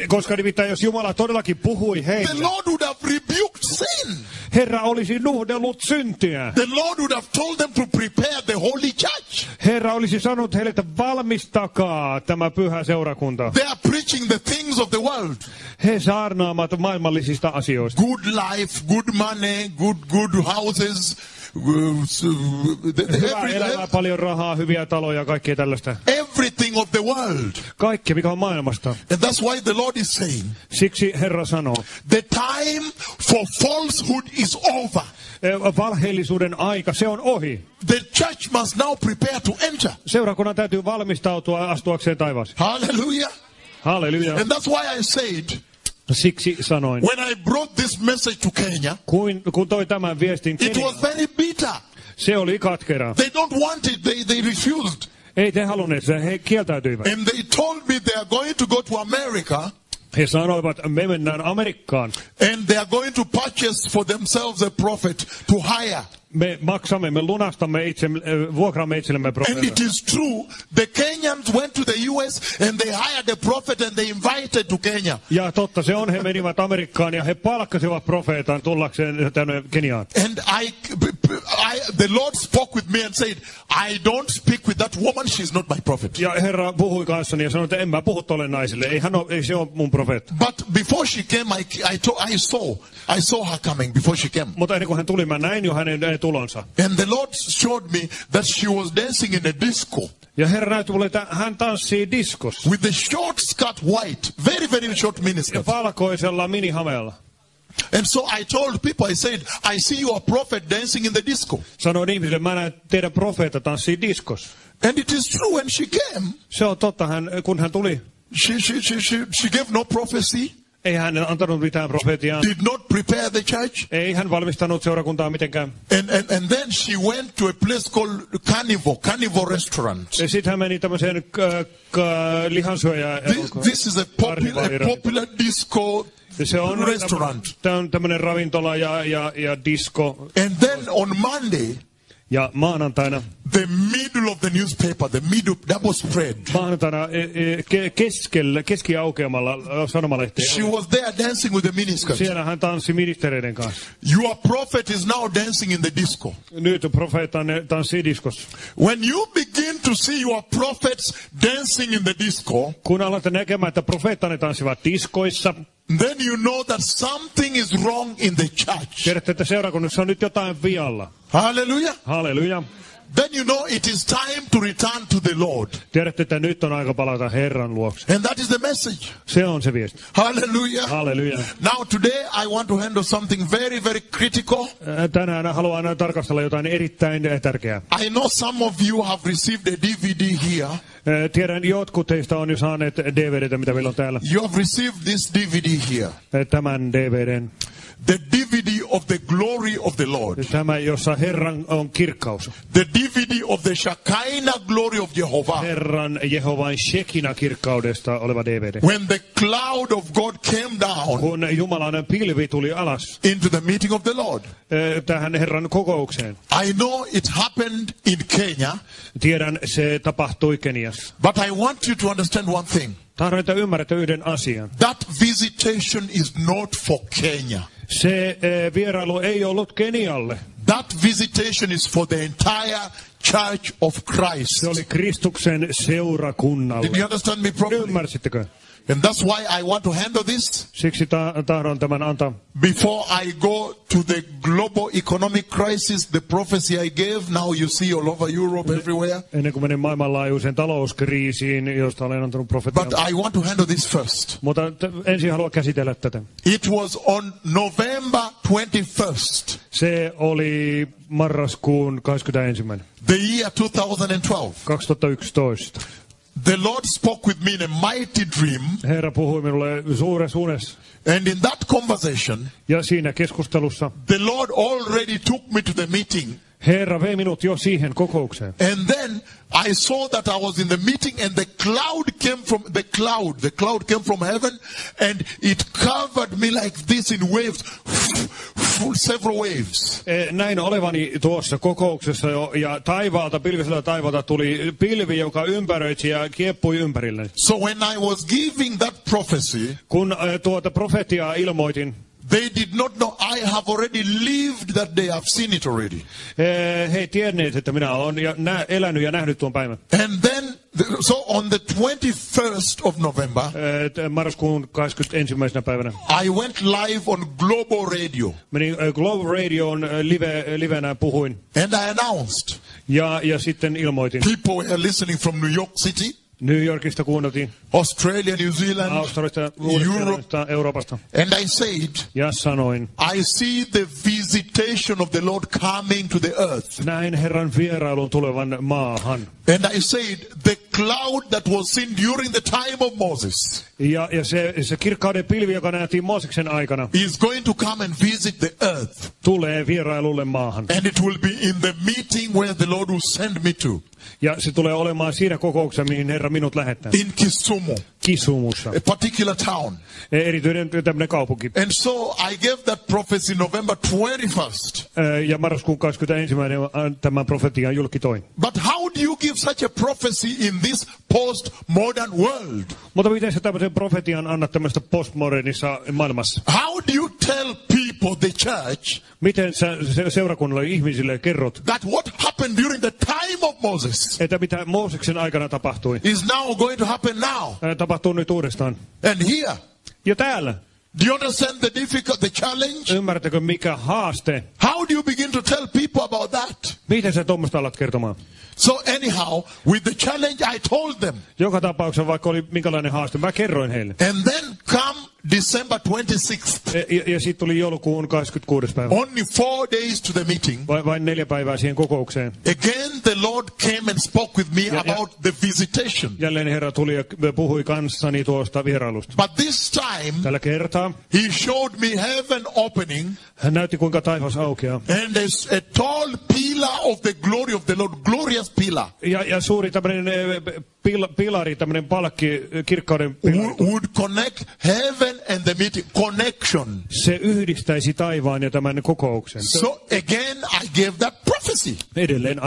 Koska nimittäin jos Jumala todellakin puhui the heille, Lord would have rebuked sin. Herra olisi nuhdellut syntiä. The Lord would have told them to prepare the holy church. Herra olisi sanonut heille, että valmistakaa tämä pyhä seurakunta. They are preaching the things of the world. He saarnaavat maailmallisista asioista. Good life, good money, good houses. Hyvää elämää, paljon rahaa, hyviä taloja, kaikkea tällaista. Everything of the world. Kaikki, mikä on maailmasta. And that's why the Lord is saying, Siksi Herra sanoo, the time for falsehood is over. valheellisuuden aika, se on ohi. The church must now prepare to enter. Seurakunnan täytyy valmistautua astuakseen taivaaseen. Hallelujah. Halleluja. And that's why I said, Siksi sanoin, when I brought this message to Kenya, kun toi tämän viestin it Keniaan, was very bitter. se oli katkera. They don't want it. They refused. Ei te halunneet sitä, he kieltäytyivät. And they told me they are going to go to America He sanoivat, me mennään Amerikkaan. and they are going to purchase for themselves a prophet to hire. Me maksamme, me lunastamme vuokraamme itsellemme And profeetan. it is true. The Kenyans went to the US and they hired a prophet and they invited to Kenya. Ja totta se on, he menivät Amerikkaan ja he palkkasivat profeetan tullakseen tänne Keniaan. And the Lord spoke with me and said, I don't speak with that woman. She's not my prophet. Ja Herra puhui kanssani ja sanoi, että en mä puhu tolle naiselle. Ei se ole mun profeetta. But before she came, I saw her coming before she came. Mutta ennen kuin hän tuli, mä näin jo hänen tulonsa. And the Lord showed me that she was dancing in a disco Ja Herra näytti mulle, että hän tanssii diskossa. with the short skirt white, very, very short Ja miniskirt. valkoisella minihameella. And so I told people, I said, I see your prophet dancing in the disco. Sanoin ihmisille, mä näen teidän profeetta tanssii diskossa. And it is true, when she came, Se on totta, kun hän tuli. she gave no prophecy, Ei hän antanut mitään profetiaa. did not prepare the church. Ei hän valmistanut seurakuntaa mitenkään. And then she went to a place called Carnivore Restaurant. Ja sitten hän meni tämmöiseen lihansyöjään. This is a popular disco Se on restaurant. Tämä on tämmöinen ravintola ja disko. And then on Monday, Ja maanantaina the middle of the newspaper, the middle double spread. Maanantaina keskiaukeamalla sanomalehteen. She was there dancing with the miniskirt. Siellä hän tanssi ministereiden kanssa. Your prophet is now dancing in the disco. Nyt profeettanne tanssii diskossa. When you begin to see your prophets dancing in the disco, Kun alatte näkemään, että profeettanne tanssivat diskoissa, then you know that something is wrong in the church. tiedätte, että seurakunnassa on nyt jotain vialla. Hallelujah. Halleluja. Then you know it is time to return to the Lord. Tiedätte, että nyt on aika palata Herran luokse. And that is the message. Se on se viesti. Hallelujah. Halleluja. Now today I want to handle something very, very critical. Tänään haluan tarkastella jotain erittäin tärkeää. I know some of you have received a DVD here. Tiedän, jotkut teistä on jo saaneet DVDtä, mitä meillä on täällä. You have received this DVD here. Tämän DVDn. The DVD of the glory of the Lord. Tämä, jossa Herran on kirkkaus. The DVD of the Shekinah glory of Jehovah. Herran Jehovan Shekina kirkkaudesta oleva DVD. When the cloud of God came down Kun Jumalan pilvi tuli alas into the meeting of the Lord. Tähän Herran kokoukseen. I know it happened in Kenya. Tiedän, se tapahtui Keniassa. But I want you to understand one thing. Tahdon, että ymmärrätte yhden asian. That visitation is not for Kenya. Se vierailu ei ollut Kenialle. That That visitation is for the entire church of Christ. Se oli Kristuksen seurakunnalle. Did you understand me properly? Ymmärsittekö? And that's why I want to handle this Siksi tahdon tämän antaa. before I go to the global economic crisis, the prophecy I gave, now you see all over Europe, everywhere. Ennen kuin menen maailmanlaajuiseen talouskriisiin, josta olen antanut profetian. But I want to handle this first. Mutta ensin haluan käsitellä tätä. It was on November 21st. Se oli marraskuun 21. The year 2012. 2011. The Lord spoke with me in a mighty dream. Herra puhui minulle suuressa unessa. And in that conversation, Ja siinä keskustelussa the Lord already took me to the meeting. Herra vei minut jo siihen kokoukseen. And then I saw that I was in the meeting and the cloud came from heaven and it covered me like this in waves, several waves. Näin olevani tuossa kokouksessa ja pilvisellä taivaalta tuli pilvi, joka ympäröitsi ja kieppui ympärille. So when I was giving that prophecy, Kun tuota profetiaa ilmoitin, they did not know I have already lived that day. I've seen it already. he ei tienneet, että minä olen elänyt ja nähnyt tuon päivän. And then, so on the 21st of November, Marraskuun 21. päivänä. I went live on Global Radio. Menin Global Radioon livenä puhuin And I announced. ja sitten ilmoitin. People were listening from New York City, New Yorkista kuunneltiin, Australia, New Zealand, Australiasta, Europe. Euroopasta. And I said, Ja sanoin, I see the visitation of the Lord coming to the earth. näin Herran vierailun tulevan maahan. And I said, the cloud that was seen during the time of Moses Ja se kirkkauden pilvi, joka nähtiin Mooseksen aikana, is going to come and visit the earth. tulee vierailulle maahan. And it will be in the meeting where the Lord will send me to. Ja se tulee olemaan siinä kokouksessa, mihin Herra minut lähettää. In Kisumu, Kisumussa. a particular town. Erityinen tämmöinen kaupunki. And so I gave that prophecy November 21st. Ja marraskuun 21. tämän profetian julkitoin. But how do you give such a prophecy in this post-modern world? Mutta miten sä tämmöisen profetian annat tämmöistä postmodernissa maailmassa? How do you tell people, the church, Miten sä seurakunnalle ihmisille kerrot, that what happened during the time of Moses että mitä Mooseksen aikana tapahtui, is now going to happen now? tapahtuu nyt uudestaan. And here, Ja täällä, do you understand the challenge? ymmärrätkö mikä haaste? How do you begin to tell people about that? Miten sä tuommoista alat kertomaan? So anyhow, with the challenge I told them. Joka tapauksessa, vaikka oli minkälainen haaste, mä kerroin heille. And then come December 26th. Ja sitten tuli joulukuun 26. päivä. Only 4 days to the meeting. Vain 4 päivää siihen kokoukseen. Again, the Lord came and spoke with me about the visitation. Jälleen Herra tuli ja puhui kanssani tuosta vierailusta. But this time, Tällä kertaa He showed me heaven opening hän näytti kuinka taivas aukeaa. and a tall pillar of the glory of the Lord, glorious pillar, Ja suuri tämmöinen pilari, tämmöinen palkki, kirkkauden pilari. would connect heaven and the meeting. Connection. Se yhdistäisi taivaan ja tämän kokouksen. So again, I gave that prophecy. Edelleen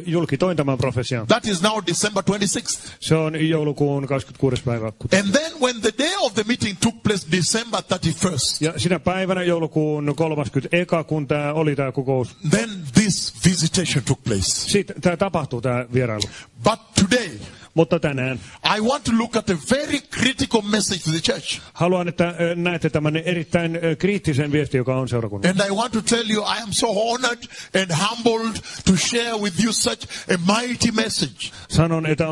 julkitoin tämän profesian. That is now December 26th. Se on joulukuun 26. päivä. And then when the day of the meeting took place, December 31st, Ja sinä päivänä joulukuun 31. kun tämä oli tämä kokous, then this visitation took place. sitten tämä tapahtuu tämä vierailu. But today, Mutta tänään I want to look at a very critical message to the church. haluan, että näette tämän erittäin kriittisen viestin, joka on seurakunnassa. And I want to tell you, I am so honored and humbled to share with you such a mighty message. Sanon, että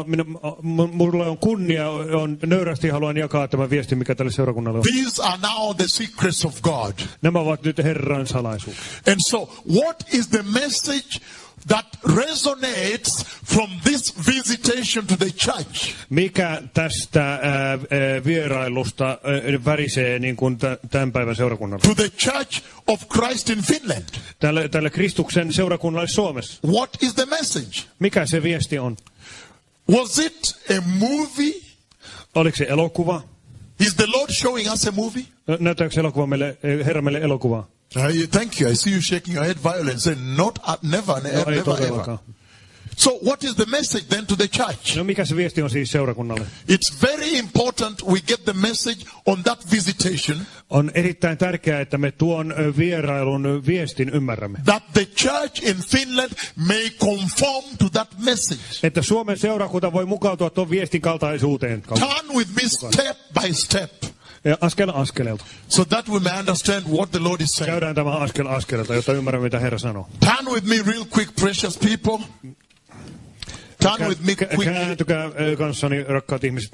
minulle on kunnia, on nöyrästi haluan jakaa tämän viestin, mikä tälle seurakunnalle on. These are now the secrets of God. Nämä ovat nyt Herran salaisuus. And so, what is the message that resonates from this visitation to the church? Mikä tästä vierailusta värisee niin kuin tämän päivän seurakunnalle? To the Church of Christ in Finland. Tälle Kristuksen seurakunnalle Suomessa. What is the message? Mikä se viesti on? Was it a movie? Oliko se elokuva? Is the Lord showing us a movie? Näyttääkö elokuva meille, Herra meille elokuvaa? Thank you. I see you shaking your head violently. Say, never, No, ei never, ever. todellakaan. So what is the message then to the church? No mikä se viesti on siis seurakunnalle? It's very important we get the message on that visitation. On erittäin tärkeää, että me tuon vierailun viestin ymmärrämme. That the church in Finland may conform to that message. Että Suomen seurakunta voi mukautua tuon viestin kaltaisuuteen. Turn with me step by step. Ja askel askeleelta. So that we may understand what the Lord is saying. Käydään tämä askel askeleelta, jotta ymmärrämme, mitä Herra sanoo. Turn with me real quick, precious people. Turn with me quickly. Kääntykää kanssani, rakkaat ihmiset.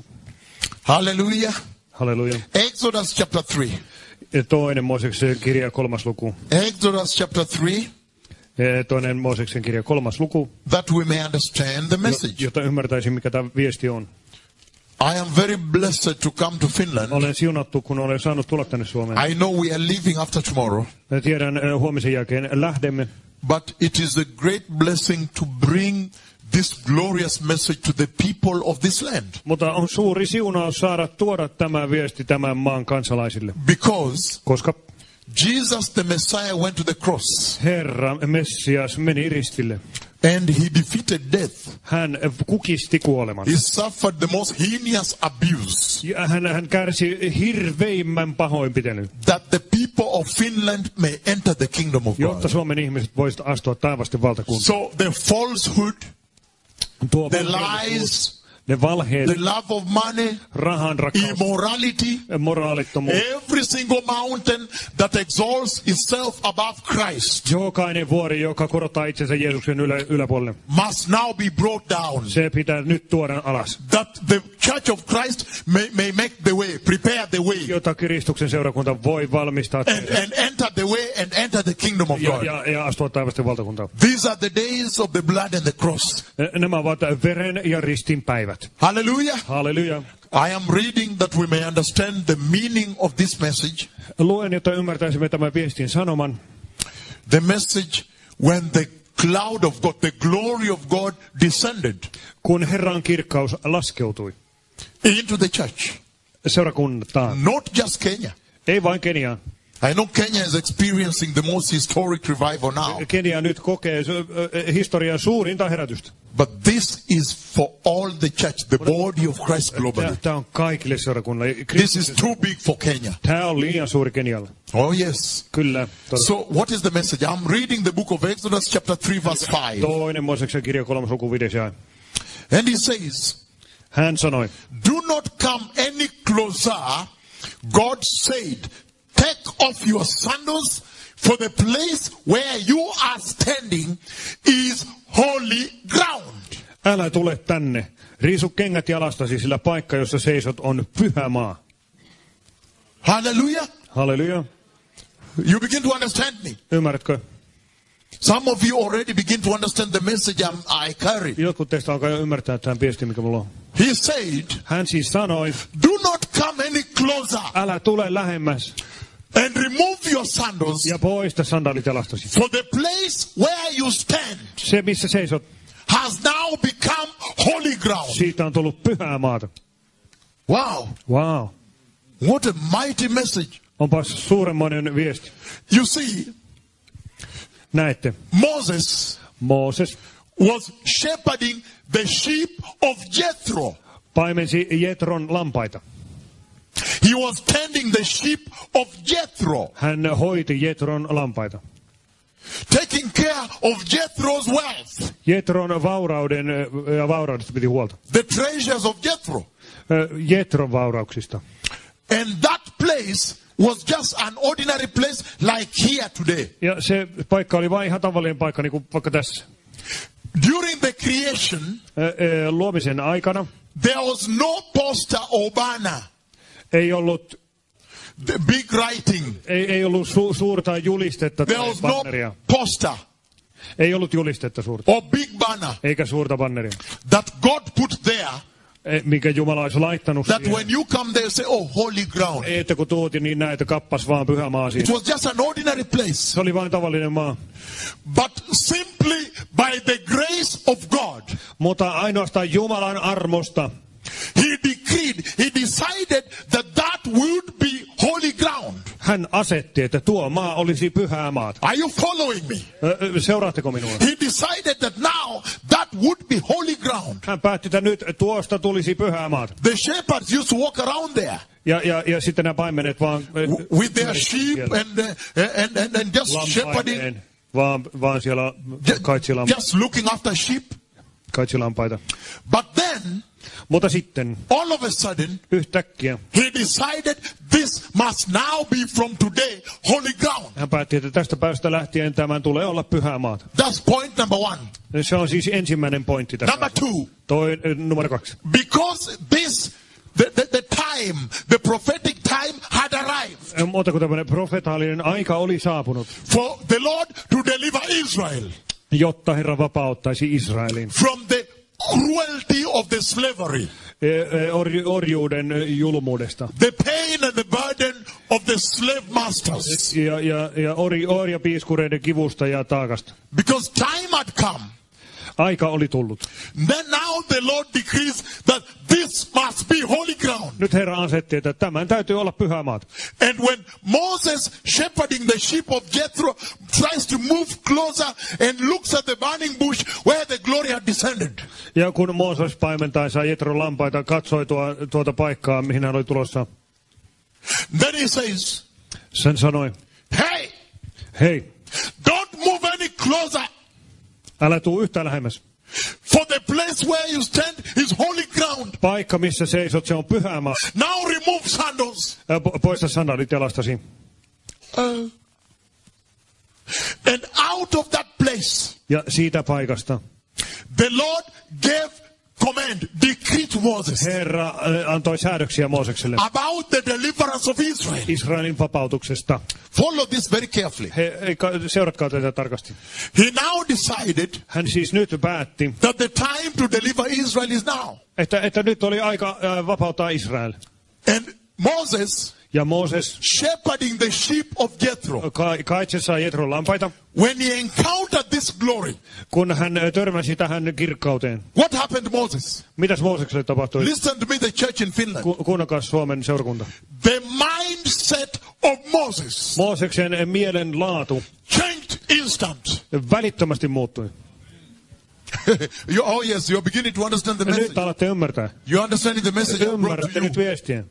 Hallelujah. Halleluja. Exodus chapter 3. Toinen Mooseksen kirja 3. luku. Exodus chapter 3. Toinen Mooseksen kirja 3. luku. That we may understand the message. Jotta ymmärtäisin, mikä tämä viesti on. I am very blessed to come to Finland. Olen siunattu, kun olen saanut tulla tänne Suomeen. I know we are leaving after tomorrow. Mä tiedän, huomisen jälkeen lähdemme. But it is a great blessing to bring this glorious message to the people of this land. Mutta on suuri siunaus saada tuoda tämä viesti tämän maan kansalaisille. Because Koska Jesus the Messiah went to the cross. Herra Messias meni ristille. And he defeated death. Hän kukisti kuoleman. He suffered the most heinous abuse. Ja hän kärsi hirveimmän pahoinpitelyn. That the people of Finland may enter the kingdom of Jotta God. Suomen ihmiset voisivat astua taivasten valtakuntaan. So the falsehood, Tuo the lies, ne valheet, the love of money, rahan rakkaus, immorality, moraalittomuus. every single mountain that exalts itself above Christ Jokainen vuori, joka korottaa itsensä Jeesuksen yläpuolelle, must now be brought down. se pitää nyt tuoda alas. That the church of Christ may make the way, prepare the way, Jotta Kristuksen seurakunta voi valmistaa and enter the way and enter the kingdom of God. ja astua taivasten valtakuntaan. These are the days of the blood and the cross. Nämä ovat veren ja ristin päivät. Hallelujah. Halleluja. I am reading that we may understand the meaning of this message. Luen, jotta ymmärtäisimme tämän viestin sanoman. The message when the cloud of God, the glory of God descended Kun Herran kirkkaus laskeutui into the church. seurakuntaan. Not just Kenya. Ei vain Keniaan. I know Kenya is experiencing the most historic revival now. Kenia nyt kokee historian suurinta herätystä. But this is for all the church, the body of Christ globally. Tämä on kaikille seurakunnalle. This is too big for Kenya. Tämä on liian suuri Kenialle. Oh yes. Kyllä. So what is the message? I'm reading the book of Exodus chapter 3 verse 5. Toinen Mooseksen kirja 3. luku 5. jae. And he says, Hän sanoi, do not come any closer. God said, take off your sandals, for the place where you are standing is holy ground. älä tule tänne. Riisu kengät jalastasi, sillä paikka, jossa seisot, on pyhä maa. Hallelujah. Halleluja. You begin to understand me. Ymmärrätkö? Some of you already begin to understand the message I carry. Jotkut teistä alkaa jo ymmärtää tämän viestin, mikä mulla on. He said, Hän siis sanoi, do not come any closer älä tule lähemmäs and remove your sandals, ja poista sandaalit jalastasi. for the place where you stand Se, missä seisot, has now become holy ground. siitä on tullut pyhää maata. Wow. Wow. What a mighty message. Onpas suuremmoinen viesti. You see, Näette, Mooses was shepherding the sheep of Jethro. paimensi Jetron lampaita. He was tending the sheep of Jethro, Hän hoiti Jetron lampaita. taking care of Jethro's wealth, Jetron vauraudesta piti huolta. the treasures of Jethro. Jetron vaurauksista. And that place was just an ordinary place like here today. Ja se paikka oli vain ihan tavallinen paikka, niin kuin vaikka tässä. During the creation, Luomisen aikana there was no poster or banner, ei ollut, the big writing. ei ollut suurta julistetta There tai was no banneria. poster Ei ollut julistetta suurta, or big banner eikä suurta banneria. that God put there, Minkä Jumala olisi laittanut that siihen. when you come there, say, oh, holy ground. Että kun tuuti, niin näitä kappas vaan pyhä maa It siinä. was just an ordinary place. Se oli vain tavallinen maa. But simply by the grace of God, Mutta ainoastaan Jumalan armosta he decreed, he decided that that would be holy ground. Hän asetti, että tuo maa olisi pyhää maata. Are you following me? Seuraatteko minua? He decided that now that would be holy ground. Hän päätti, että nyt tuosta tulisi pyhää maata. The shepherds used to walk around there Ja sitten nämä paimenet vaan with their sheep and just shepherding, vaan siellä just looking after sheep. kaitsilampaita. But then, Mutta sitten all of a sudden, yhtäkkiä he decided this must now be from today holy ground. hän päätti, että tästä päästä lähtien tämän tulee olla pyhää maata. That's point number 1. Se on siis ensimmäinen pointti tässä. Number 2. Numero 2. Because the time, the prophetic time had arrived Mutta kun tämmöinen profetaalinen aika oli saapunut, for the Lord to deliver Israel jotta Herra vapauttaisi Israelin from the cruelty of the slavery, orjuuden julmuudesta. the pain and the burden of the slave masters. Ja orjapiiskureiden kivusta ja taakasta. Because time had come. Aika oli tullut. Then now the Lord decrees that this must be holy ground. Nyt Herra asetti, että tämän täytyy olla pyhä maata. And when Moses, shepherding the sheep of Jethro, tries to move closer and looks at the burning bush where the glory had descended. Ja kun Mooses paimentaessa Jetron lampaita katsoi tuota paikkaa, mihin hän oli tulossa, Then he says, sen sanoi, hei, don't move any closer. Älä tuu yhtään lähemmäs. For the place where you stand is holy ground. Paikka, missä seisot, se on pyhä maa. Now remove sandals. Poista sandaalit jalastasi. And out of that place, ja siitä paikasta, the Lord gave command, decree to Moses. Herra antoi säädöksiä Moosekselle about the deliverance of Israel. Israelin vapautuksesta. Follow this very carefully. Seuratkaa tätä tarkasti. He now decided hän siis nyt päätti, that the time to deliver Israel is now. Että nyt oli aika vapauttaa Israel. And Moses, ja Mooses, shepherding the sheep of Jethro, kaitsessaan Jetron lampaita, when he encountered this glory, kun hän törmäsi tähän kirkkauteen, what happened Moses? Mitäs Moosekselle tapahtui? Listen to me, the church in Finland. Kuunnelkaa Suomen seurakunta. The mindset of Moses, Mooseksen mielen laatu, changed instant. Välittömästi muuttui. Oh yes, you're beginning to understand the message. Nyt alatte ymmärtää. You're understanding the message. Ymmärrätte nyt viestiä.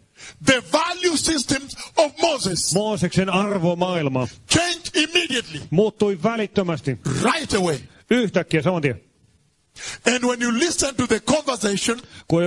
The value systems of Moses, Mooseksen arvomaailma, changed immediately. Muuttui välittömästi. Right away. Yhtäkkiä saman tien. And when you listen to the conversation,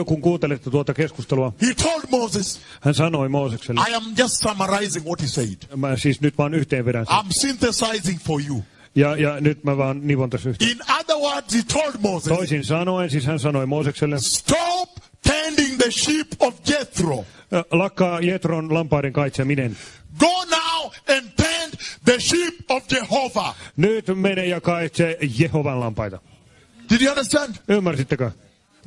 kun kuuntelette tuota keskustelua, he told Moses, hän sanoi Moosekselle, I am just summarizing what he said. Mä siis nyt vaan yhteenvedän sen. I'm synthesizing for you. Ja nyt mä vaan nivon tässä yhteen. In other words, he told Moses, toisin sanoen, siis hän sanoi Moosekselle, stop tending the sheep of Jethro. Lakkaa Jetron lampaiden kaitseminen. Go now and tend the sheep of Jehovah. Nyt mene ja kaitse Jehovan lampaita. Did you understand? Ymmärsittekö?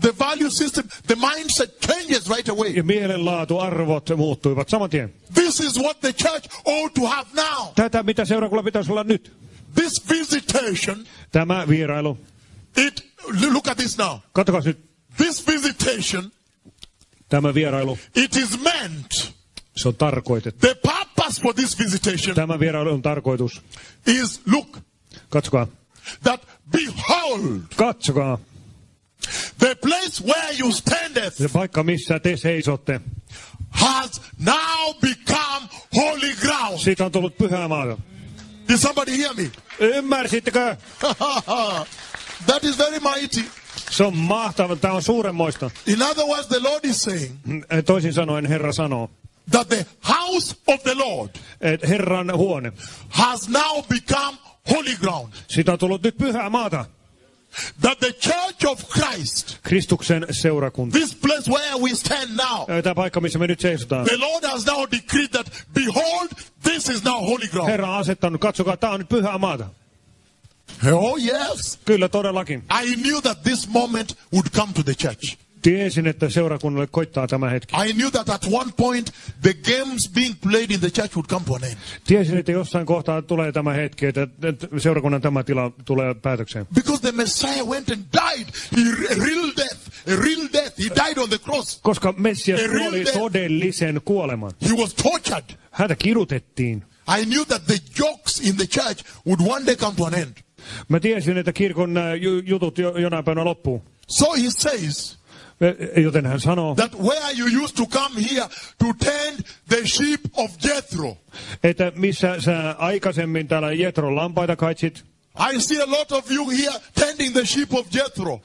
The value system, the mindset changes right away. Ja mielenlaatu, arvot muuttuivat saman tien. This is what the church ought to have now. Tätä, mitä seurakunnalla pitäisi olla nyt. This visitation, tämä vierailu. Look at this now. Katsokaa nyt. This visitation, tämä vierailu. It is meant. Se on tarkoitettu. The purpose for this visitation. Tämä vierailu on tarkoitus. Is look. Katsokaa. That behold. Katsokaa. The place where you standeth. Se paikka, missä te seisotte. Has now become holy ground. Siitä on tullut pyhää maata. Did somebody hear me? Ymmärsittekö? That is very mighty. Se on mahtava, tämä on suuremmoista. In other words, the Lord is saying. Toisin sanoen Herra sanoo. That the house of the Lord. Herran huone. Has now become holy ground. Siitä on tullut nyt pyhää maata. That the church of Christ, Kristuksen seurakunta, this place where we stand now, tämä paikka, missä me nyt seisotaan, the Lord has now decreed that, behold, this is now holy ground. Herra on asettanut, katsokaa, tämä on nyt pyhää maata. Oh yes. Kyllä todellakin. I knew that this moment would come to the church. Tiesin, että seurakunnalle koittaa tämä hetki. I knew that at one point the games being played in the church would come to an end. Tiesin, että jossain kohtaa tulee tämä hetki, että seurakunnan tämä tila tulee päätökseen. Because the Messiah went and died. A real death. He died on the cross. Koska Messias kuoli todellisen kuoleman. He was tortured. Häntä kidutettiin. I knew that the jokes in the church would one day come to an end. Mä tiesin, että kirkon nämä jutut jonain päivänä loppuu. So he says, joten hän sanoo, that where you used to come here to tend the sheep of Jethro. Että missä sä aikaisemmin täällä Jetron lampaita kaitsit. I see a lot of you here tending the sheep of Jethro.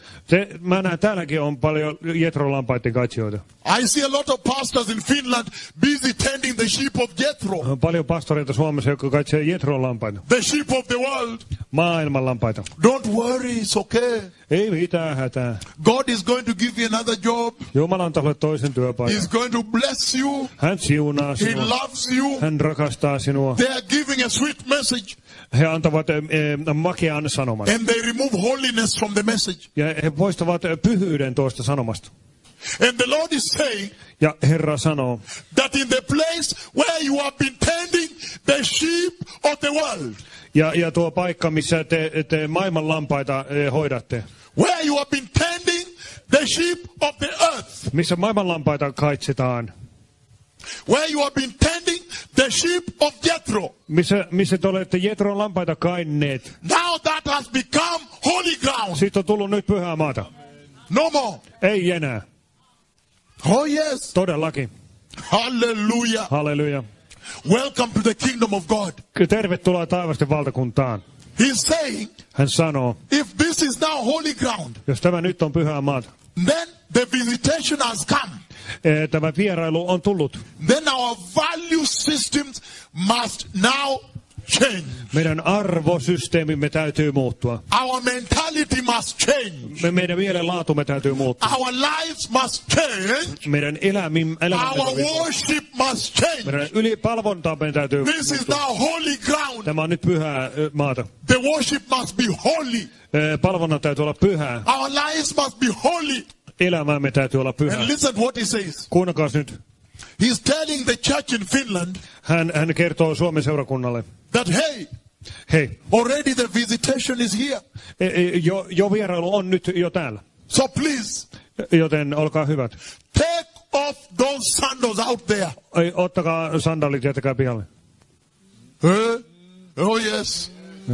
Mä näen täälläkin on paljon Jetron lampaiden kaitsijoita. I see a lot of pastors in Finland busy tending the sheep of Jethro. On paljon pastoreita Suomessa, jotka kaitsee Jetron lampaita. The sheep of the world. Maailman lampaita. Don't worry, it's okay. Ei mitään hätää. God is going to give you another job. Jumala antaa sulle toisen työpaikan. He's going to bless you. Hän siunaa He sinua. loves you. Hän rakastaa sinua. They are giving a sweet message. He antavat makean sanoman. And they remove holiness from the message. Ja he poistavat pyhyyden tuosta sanomasta. And the Lord is saying, ja Herra sanoo, that in the place where you have been tending the sheep of the world. Ja tuo paikka, missä te maailman lampaita hoidatte. Where you have been tending the sheep of the earth. Missä maailman lampaita kaitsetaan. Where you have been tending the sheep of Jethro. Missä te olette Jetron lampaita kainneet. Now that has become holy ground. Siitä on tullut nyt pyhää maata. No more. Ei enää. Oh yes. Todellakin. Hallelujah. Halleluja. Welcome to the kingdom of God. Tervetuloa taivasten valtakuntaan. He's saying, hän sanoo, if this is now holy ground, jos tämä nyt on pyhää maata, then the visitation has come. Tämä vierailu on tullut. Then our value systems must now change. Meidän arvosysteemimme täytyy muuttua. Our mentality must change. Meidän mielenlaatumme täytyy muuttua. Our lives must change. Meidän elämämme Our worship must change. meidän ylipalvontamme täytyy This is now holy ground. Tämä on nyt pyhää maata. The worship must be holy. Palvonnan täytyy olla pyhää. Our lives must be holy. Elämämme täytyy olla pyhää. And listen what he says. Kuunnelkaas nyt. He's telling the church in Finland. Hän kertoo Suomen seurakunnalle. That hey, already the visitation is here. Jo vierailu on nyt jo täällä. So please, joten olkaa hyvät. take off those sandals out there. Ottakaa sandalit ja jättäkää pihalle. Oh yes.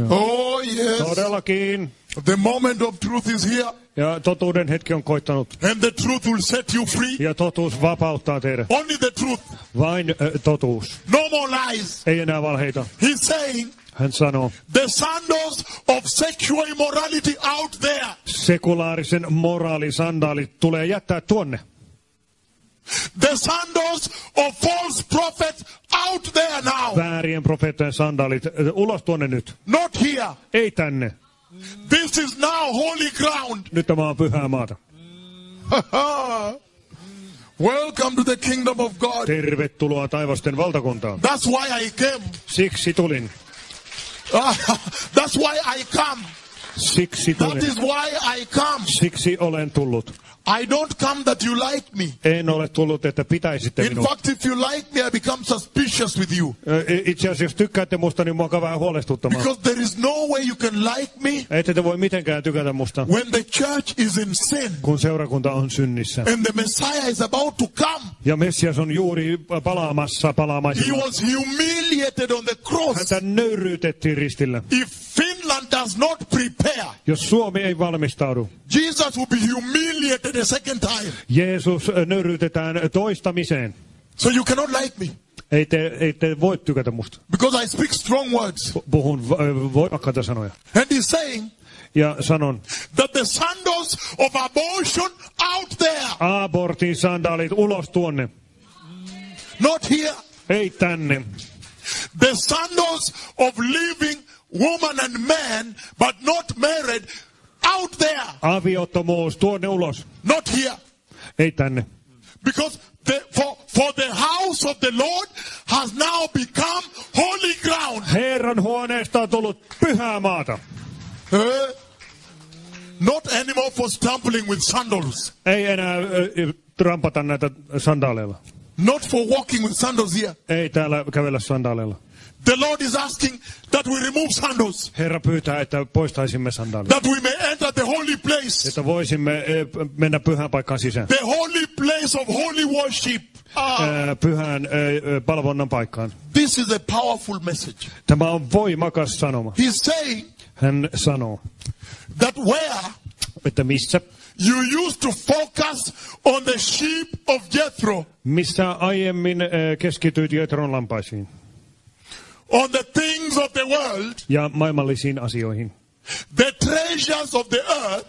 Oh yes. Todellakin. The moment of truth is here. Ja totuuden hetki on koittanut. And the truth will set you free. Ja totuus vapauttaa teidät. Only the truth. Vain totuus. No more lies. Ei enää valheita. He's saying, hän sanoo, the sandals of sexual immorality out there. Sekulaarisen moraalisandaalit tulee jättää tuonne. The sandals of false prophets out there now. Väärien profeettojen sandaalit ulos tuonne nyt. Not here. Ei tänne. This is now holy ground. Nyt tämä on pyhää maata. Welcome to the kingdom of God. Tervetuloa taivasten valtakuntaan. That's why I came. Siksi tulin. That's why I come. Siksi tulin. That is why I come. Siksi olen tullut. I don't come that you like me. En ole tullut, että pitäisitte In minua. fact, if you like me, I become suspicious with you. Itse asiassa, jos tykkäätte musta, niin mua vähän huolestuttamaan. Because there is no way you can like me. Ette te voi mitenkään tykätä musta. When the church is in sin. Kun seurakunta on synnissä. And the Messiah is about to come. Ja Messias on juuri palaamaisilla. He was humiliated on the cross. Häntä nöyryytettiin ristillä. If Finland does not prepare, jos Suomi ei valmistaudu, Jesus will be humiliated a second time. Jeesus nöyryytetään toistamiseen. So you cannot like me. Ei te voi tykätä musta. Because I speak strong words. Puhun voimakkaita sanoja. And he's saying, ja sanon, that the sandals of abortion out there. Abortin sandaalit ulos tuonne. Not here. Ei tänne. The sandals of living woman and man, but not married, out there. Aviottomuus tuonne ulos. Not here. Ei tänne. Because for the house of the Lord has now become holy ground. Herran huoneesta on tullut pyhää maata. Not anymore for stumbling with sandals. Ei enää trampata näitä sandaaleilla. Not for walking with sandals here. Ei täällä kävellä sandaaleilla. The Lord is asking that we remove sandals. Herra pyytää, että poistaisimme sandaalit. That we may enter the holy place. Että voisimme mennä pyhään paikkaan sisään. The holy place of holy worship. Pyhän palvonnan paikkaan. This is a powerful message. Tämä on voimakas sanoma. He's saying Hän sanoo, that where että missä you used to focus on the sheep of Jethro, missä aiemmin keskityit Jetron lampaisiin on the things of the world, ja maailmallisiin asioihin, the treasures of the earth,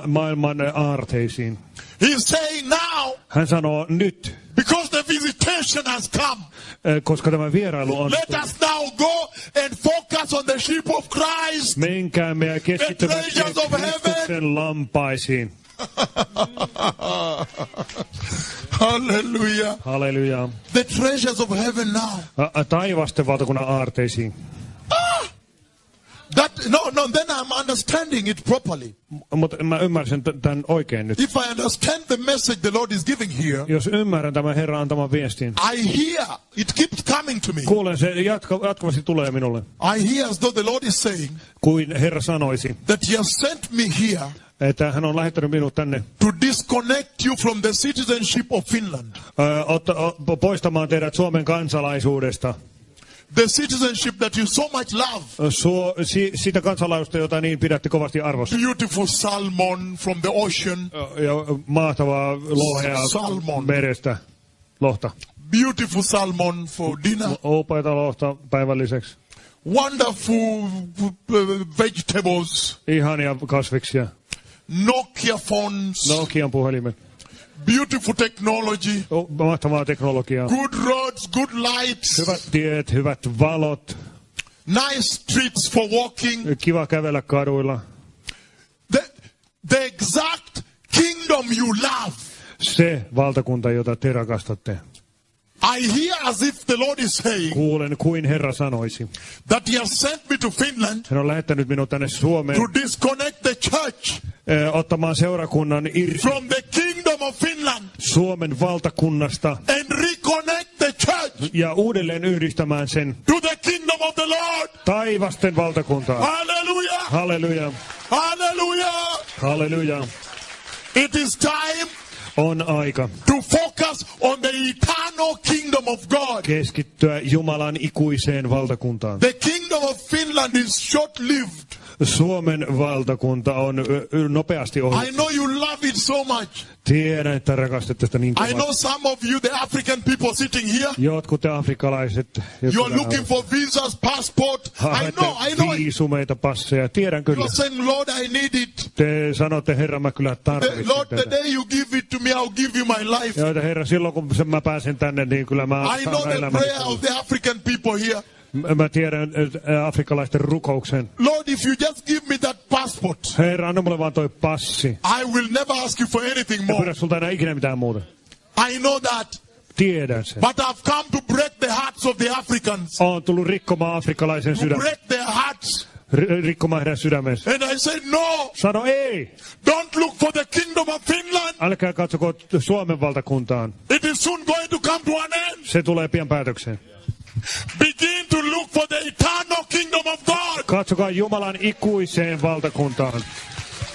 maailman aarteisiin. he's saying now, Hän sanoo nyt, because the visitation has come, koska tämä vierailu on let us now go and focus on the sheep of Christ. menkäämme ja keskitymme The treasures of heaven. Kristuksen lampaisiin. Hallelujah. Halleluja. The treasures of heaven now. Taivasten valtakunnan aarteisiin. Then I'm understanding it properly. Mutta mä ymmärsin tämän oikein nyt. If I understand the message the Lord is giving here, Jos ymmärrän tämän Herran antaman viestin, I hear, it keeps coming to me. kuulen se jatkuvasti tulee minulle. I hear as though the Lord is saying Kuin Herra sanoisi, that He has sent me here että hän on lähettänyt minut tänne to disconnect you from the citizenship of Finland. Poistamaan teidät Suomen kansalaisuudesta. The citizenship that you so much love. Sitä kansalaisuutta, jota niin pidätte kovasti arvossa. Beautiful salmon from the ocean. Ja mahtavaa lohea Salmon. merestä, lohta. Beautiful salmon for dinner. Upeata lohta päivälliseksi. Wonderful vegetables. Ihania kasviksia. Nokia phones. Nokian puhelimet. Beautiful technology. Mahtavaa teknologiaa. Good roads, good lights. Hyvät tiet, hyvät valot. Nice streets for walking. Kiva kävellä kaduilla. The exact kingdom you love. Se valtakunta, jota te rakastatte. I hear as if the Lord is saying Kuulen kuin Herra sanoisi. that He has sent me to Finland Hän on lähettänyt minut tänne Suomeen to disconnect the church ottamaan seurakunnan irti from the kingdom of Finland Suomen valtakunnasta and reconnect the church ja uudelleen yhdistämään sen to the kingdom of the Lord. taivasten valtakuntaan. Hallelujah! Halleluja, Hallelujah! halleluja. It is time On aika to focus on the eternal kingdom of God. keskittyä Jumalan ikuiseen valtakuntaan. The kingdom of Finland is short-lived. Suomen valtakunta on nopeasti ohi. I know you love it so much. Tiedän, että rakastatte sitä niin I know kovasti. some of you, the African people sitting here, Jotkut te afrikkalaiset, you are looking for visas, passport. I know. Viisumeita, passeja. Tiedän You kyllä. are saying, Lord, I need it. Te sanotte, Herra, mä kyllä tarvitsen Lord, the tätä. day you give it to me, I'll give you my life. Ja Herra, silloin kun mä pääsen tänne, niin kyllä mä I know saan the elämäni. prayer of the African people here. Mä tiedän afrikkalaisten rukouksen. Lord, if you just give me that passport, Herra, anna mulle vaan toi passi. I will never ask you for anything En more. pyydä sulta enää ikinä mitään muuta. I know that. Tiedän sen. But I've come to break the hearts of the Africans. Oon tullut rikkomaan afrikkalaisen To sydämen. break their hearts. Rikkomaan heidän sydämensä. And I said, no, Sano ei. don't look for the kingdom of Finland. Älkää katsoko Suomen valtakuntaan. It is soon going to come to an end. Se tulee pian päätökseen. Begin to look for the eternal kingdom of God. Katsokaa Jumalan ikuiseen valtakuntaan.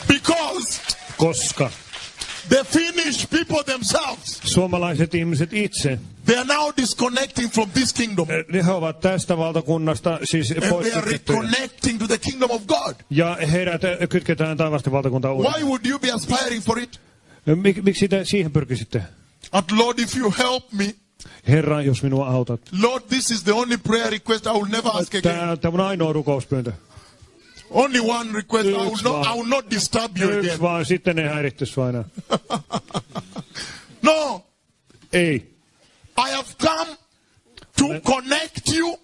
Because Koska the Finnish people themselves, suomalaiset ihmiset itse, they are now disconnecting from this kingdom. he ovat tästä valtakunnasta siis And they are poistettuja. reconnecting to the kingdom of God. Ja heidät kytketään taivasten valtakuntaan Why uudelleen. would you be aspiring for it? Miksi te siihen pyrkisitte? But Lord, if you help me, Herra, jos minua autat. Lord, this is the only prayer request I will never ask again. Tämä on ainoa rukouspyyntö. Only one request. I will not disturb you Yksi again. vaan, sitten ei häiritty sua enää. No, Ei. I have come to connect you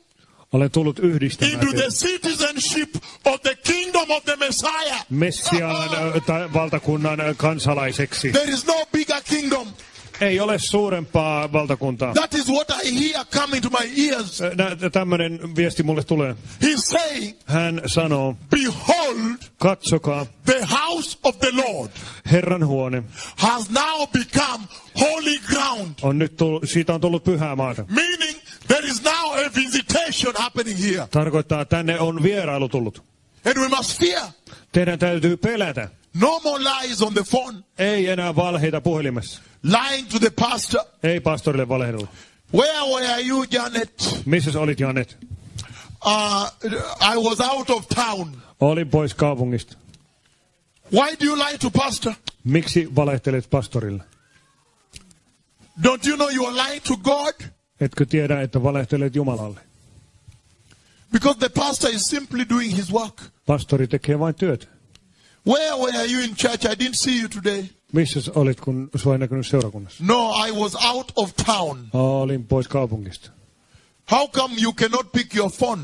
Olen tullut yhdistämään into the teidät citizenship of the kingdom of the Messiah. Messiaan valtakunnan kansalaiseksi. There is no bigger kingdom. Ei ole suurempaa valtakuntaa. That is what I hear coming to my ears. Tämmöinen viesti mulle tulee. He's saying, Hän sanoo, behold, katsokaa, the house of the Lord Herran huone has now become holy ground. on nyt siitä on tullut pyhää maata. Meaning there is now a visitation happening here. Tarkoittaa, että tänne on vierailu tullut. And we must fear. Teidän täytyy pelätä. No more lies on the phone. Ei enää valheita puhelimessa. Lying to the pastor. Ei pastorille valehdella. Where were you, Janet? Missä olit, Janet? I was out of town. Olin pois kaupungista. Why do you lie to pastor? Miksi valehtelet pastorille? Don't you know you are lying to God? Etkö tiedä, että valehtelet Jumalalle? Because the pastor is simply doing his work. Pastori tekee vain työtä. Where were you in church? I didn't see you today. Missä olit, kun sua ei näkynyt seurakunnassa? No, I was out of town. Olin pois kaupungista. How come you cannot pick your phone?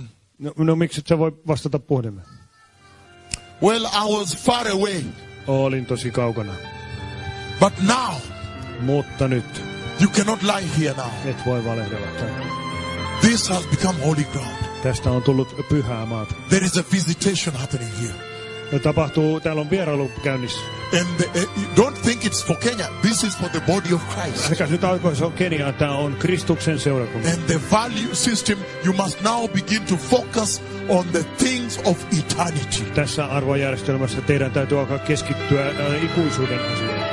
No miksi et sä voi vastata puhelimeen? Well, I was far away. Olin tosi kaukana. But now, Mutta nyt you cannot lie here now. et voi valehdella tänne. This has become holy ground. Tästä on tullut pyhää maata. There is a visitation happening here. Täällä on vierailu käynnissä. And don't think it's for Kenya. This is for the body of Christ. Älkää nyt alkoi, se on Keniaa, tämä on Kristuksen seurakunta. And the value system, you must now begin to focus on the things of eternity. Tässä arvojärjestelmässä teidän täytyy alkaa keskittyä ikuisuuden asioihin.